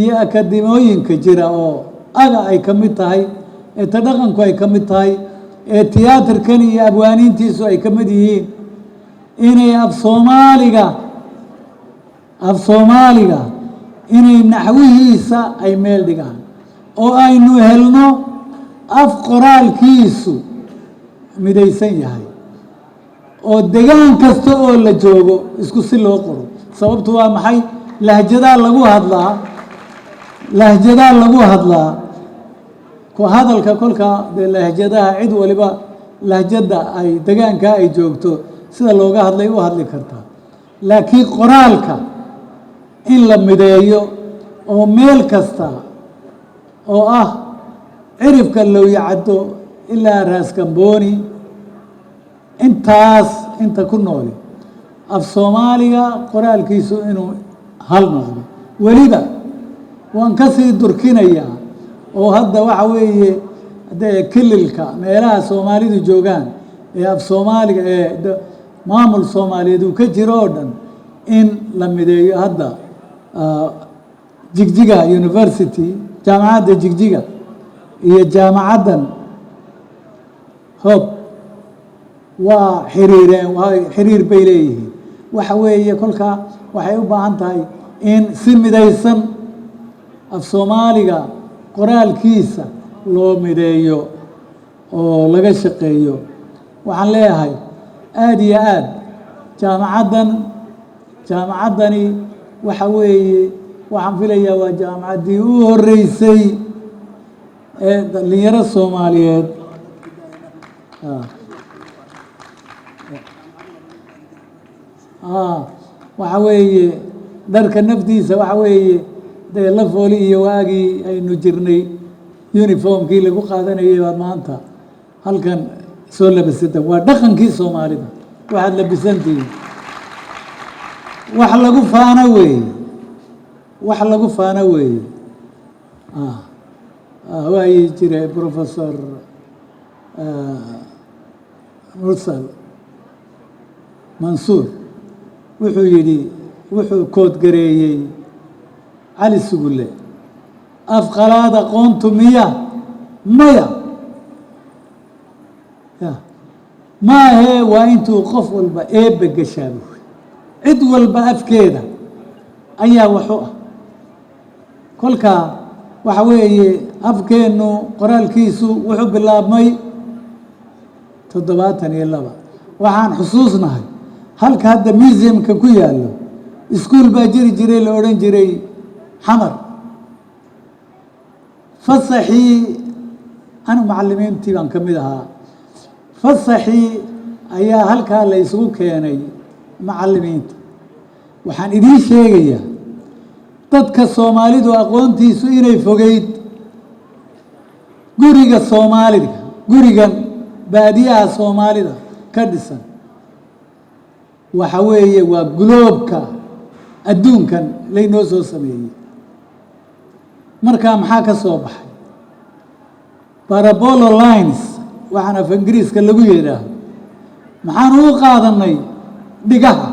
iyo akademooyinka jira oo aga ay ka mid tahay ee tadhaqanku ay ka mid tahay ee tiyaatarkan iyo abwaaniintiisu ay ka mid yihiin inay af soomaaliga inay naxwihiisa ay meel dhigaan oo aynu helno af qoraalkiisu midaysan yahay oo degaan kasta oo la joogo isku si loo qoro sababtu waa maxay lahjadaa lagu hadlaa ku hadalka kolka dee lahjadaha cid waliba lahjada ay degaankaa ay joogto sida looga hadlay u hadli kartaa laakiin qoraalka in la mideeyo oo meel kasta oo ah cirifka lowyacaddo ilaa raaskambooni inta ku nooli af soomaaliga qoraalkiisu inuu hal noqdo weliba waan ka sii durkinayaa oo hadda waxa weeye dee kililka meelaha soomaalidu joogaan ee af soomaaliga ee maamul soomaaliyeed uu ka jiro oo dhan in la mideeyo hadda jigjiga university jaamacadda jigjiga iyo jaamacaddan hob waa xiriir bay leeyihiin waxa weeye kolkaa waxay u baahan tahay in si midaysan af soomaaliga qoraalkiisa loo mideeyo oo laga shaqeeyo waxaan leeyahay aada iyo aad jaamacaddani waxa weeye waxaan filayaa waa jaamacaddii u horeysay dhalinyaro Soomaaliyeed waxa weeye dharka naftiisa waxa weeye dee la fooli iyo waagii aynu jirnay uniformkii lagu qaadanayay baad maanta halkan soo labisata waa dhaqankii Soomaalida waxaad labisantihiin wax lagu faana weeye wax lagu faana weeye waayii jiray professor mursal mansuur wuxuu yidhi wuxuu koodgareeyey cali sugulle afqalaad aqoontu miya maya maahee waa intuu qof walba eebbe gashaabo cid walba afkeeda ayaa waxu ah kolkaa waxa weeye afkeennu qoraalkiisu wuxuu bilaabmay 72 waxaan xusuusnahay halka hadda museumka ku yaallo iskuul baa jiri jiray la odhan jiray xamar fasaxii anu macallimiintii baan ka mid ahaa fasaxii ayaa halkaa la isugu keenay macallimiinta waxaan idiin sheegayaa dadka Soomaalidu aqoontiisu inay fogeyd guriga Soomaalida gurigan baadiyaha Soomaalida ka dhisan waxa weeye waa gloobka adduunkan laynoo soo sameeyey markaa maxaa ka soo baxay parabolo lines waxaan af ingiriiska lagu yidhaahdo maxaan u qaadanay dhigaha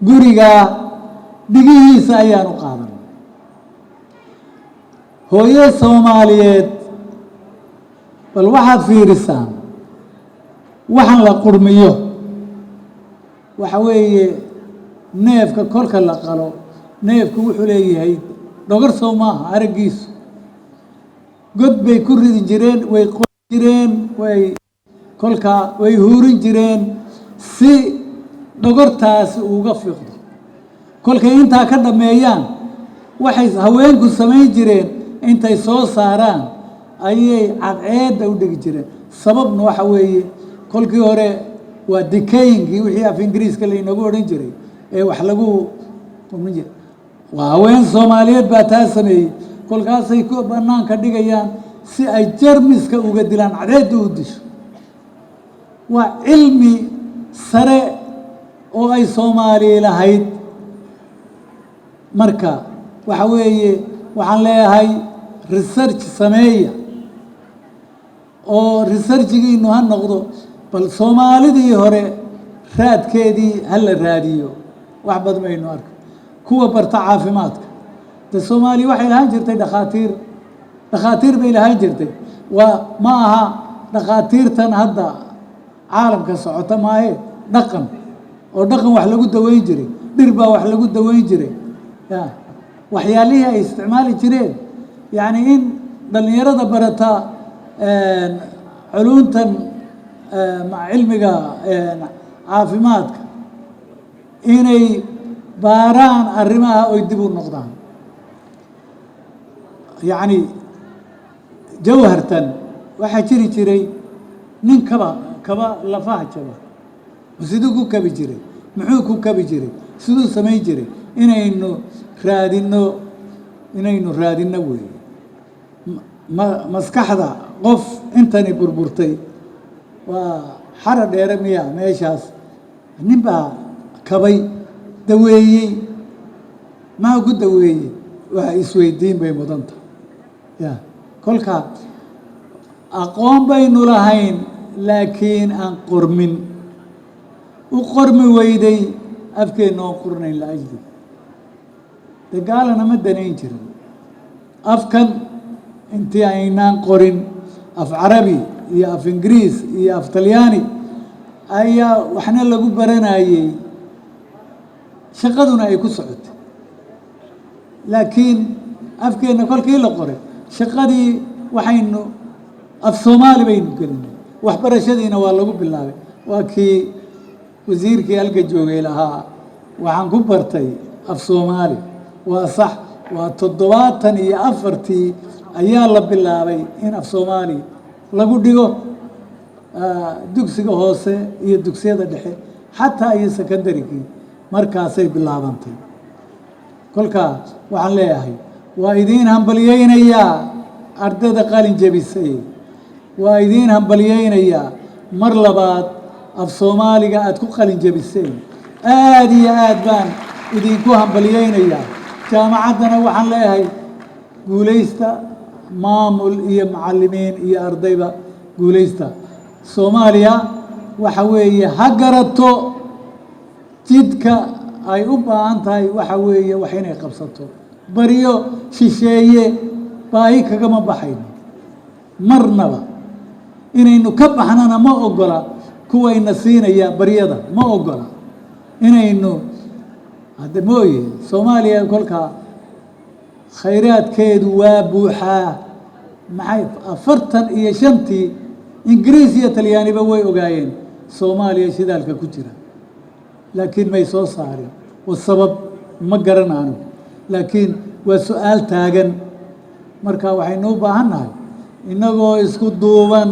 guriga dhigihiisa ayaan u qaadanay hooyo Soomaaliyeed bal waxaad fiirisaan waxaan la qurmiyo waxa weeye neefka kolka la qalo neefku wuxuu leeyahay dhogor soo maaha araggiisu god bay ku ridi jireen way qori jireen way kolka way huurin jireen si dhogortaasi uga fiiqdo kolkay intaa ka dhameeyaan waxay haweenku samayn jireen intay soo saaraan ayay cadceedda u dhigi jireen sababna waxa weeye kolkii hore waa decayingii wixii af ingiriiska laynagu odhan jiray ee wax lagu qumin jiray waa haween Soomaaliyeed baa taa sameeyey kolkaasay ku bannaanka dhigayaan si ay jarmiska uga dilaan cadceedda u disho waa cilmi sare oo ay Soomaali lahayd marka waxa weeye waxaan leeyahay research sameeya oo researchigiinu ha noqdo bal Soomaalidii hore raadkeedii ha la raadiyo wax badan baynu arko kuwa barta caafimaadka de Soomaali waxay lahaan jirtay dhakhaatiir bay lahaan jirtay waa ma aha dhakhaatiirtan hadda caalamka socota maahe dhaqan oo dhaqan wax lagu daweyn jiray dhir baa wax lagu daweyn jiray waxyaalihii ay isticmaali jireen yani in dhalinyarada barata culuntan cilmiga caafimaadka inay baaraan arrimaha oy dib u noqdaan yani jawhartan waxaa jiri jiray nin kaba lafaha jaba siduu ku kabi jiray muxuu ku kabi jiray siduu samayn jiray inaynu raadino weeye maskaxda qof intani burburtay waa xara dheere miya meeshaas nin baa kabay daweeyey maxaa ku daweeyey waa isweydiin bay mudanta ya kolka aqoon baynu lahayn laakiin aan qormin u qormi weyday afkeenna oon qornayn laajli dagaalana ma danayn jirin afkan intii aynaan qorin af carabi iyo af ingiriis iyo af talyaani ayaa waxna lagu baranayey shaqaduna ay ku socotay laakiin afkeenna kolkii la qoray shaqadii waxaynu af Soomaali baynu gelinay waxbarashadiina waa lagu bilaabay waa kii wasiirkii halka joogay lahaa waxaan ku bartay af Soomaali waa sax waa 74 ayaa la bilaabay in af soomaali lagu dhigo dugsiga hoose iyo dugsiyada dhexe xataa iyo secondarygii markaasay bilaabantay kolkaas waxaan leeyahay waa idiin hambalyaynayaa ardayda qalin jebisay waa idiin hambalyaynayaa mar labaad af soomaaliga aad ku qalin jebiseen aad iyo aad baan idinku hambalyaynayaa jaamacaddana waxaan leeyahay guulaysta maamul iyo macallimiin iyo ardayba guulaysta soomaaliya waxa weeye ha garato jidka ay u baahan tahay waxa weeye wax inay qabsato baryo shisheeye baahi kagama baxayno marnaba inaynu ka baxnana ma ogola kuwayna siinaya baryada ma ogola inaynu hadda mooye soomaaliya kolkaa khayraadkeedu waa buuxaa maxay 45 ingiriis iyo talyaaniba way ogaayeen soomaaliya shidaalka ku jira laakiin may soo saarin wasabab ma garanaano laakiin waa su-aal taagan marka waxaynu u baahannahay innagoo isku duuban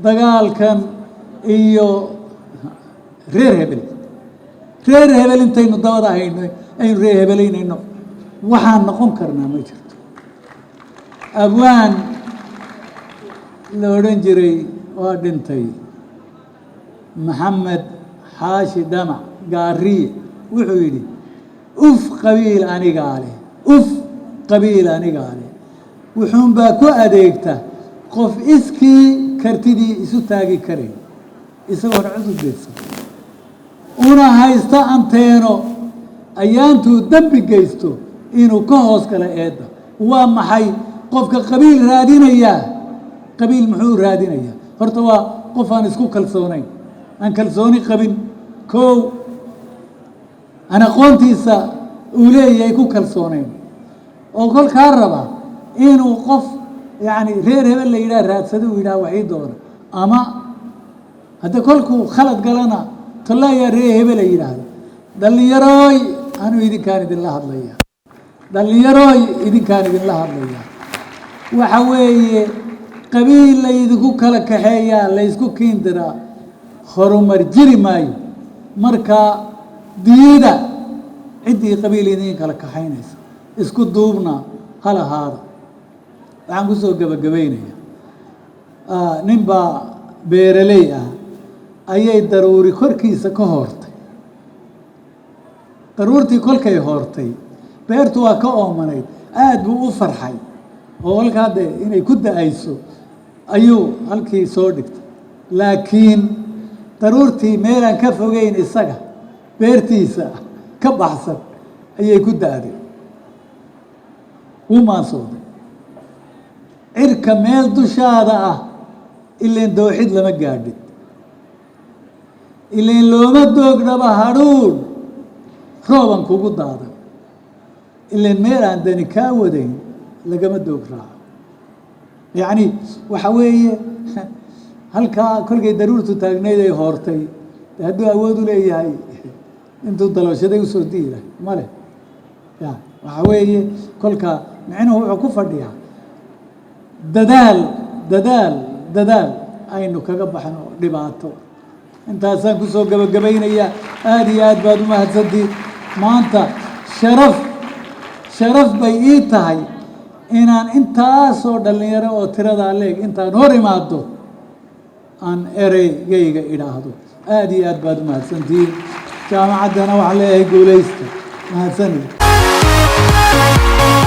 dagaalkan iyo reer hebel intaynu dabada hayno aynu reer hebelaynayno waxaan noqon karnaa ma jirto abwaan la odhan jiray waa dhintay maxamed xaashi dhamac gaariye wuxuu yidhi uf qabiil anigaa leh uf qabiil anigaa leh wuxuunbaa ku adeegta qof iskii kartidii isu taagi karay isagoona cudud beedsan una haysta anteeno ayaantuu dembi geysto inuu ka hoos gala eedda waa maxay qofka qabiil raadinayaa qabiil muxuu raadinayaa horta waa qof aan isku kalsoonayn aan kalsooni qabin kow aan aqoontiisa uu leeyahay ku kalsoonayn oo kolkaa raba inuu qof yacni reer hebel la yidhaha raadsada uu yidhaha waxii doona ama hadda kolkuu khalad galana tallaayaa reer hebel ay yidhaahda dhallinyarooy anuu idinkaan idinla hadlaya dhallinyarooy idinkaan idinla hadlaya waxa weeye qabiil laydinku kala kaxeeyaa laysku kiindiraa horumar jiri maayo marka diida ciddii qabiil idin kala kaxaynaysa isku duubna hal ahaada waxaan ku soo gebagabaynaya nin baa beeraley ah ayay daruuri korkiisa ka hoortay daruurtii kolkay hoortay beertu waa ka oomanayd aad buu u farxay oo halkaa dee inay ku da-ayso ayuu halkii soo dhigtay laakiin daruurtii meelaan ka fogeyn isaga beertiisa ka baxsan ayay ku da-day wuu maansooday cirka meel dushaada ah ileen dooxid lama gaadhin ileen looma doogdhaba hadhuun rooban kugu daadan ileen meel aan dani kaa wadayn lagama doog raaco yacni waxa weeye halkaa kolkay daruurtu taagnayd ay hoortay hadduu awood u leeyahay intuu dalooshaday usoo diilahay male ya waxa weeye kolka micnuhu wuxuu ku fadhiyaa dadaal aynu kaga baxno dhibaato intaasaan kusoo gabagabaynayaa aada iyo aad baad umahadsantihiin maanta sharaf bay ii tahay inaan intaasoo dhallinyaro oo tiradaa leeg intaan hor imaado aan ereygayga idhaahdo aada iyo aad baad umahadsantihiin jaamacaddana waxaan leeyahay guulaysta mahadsanid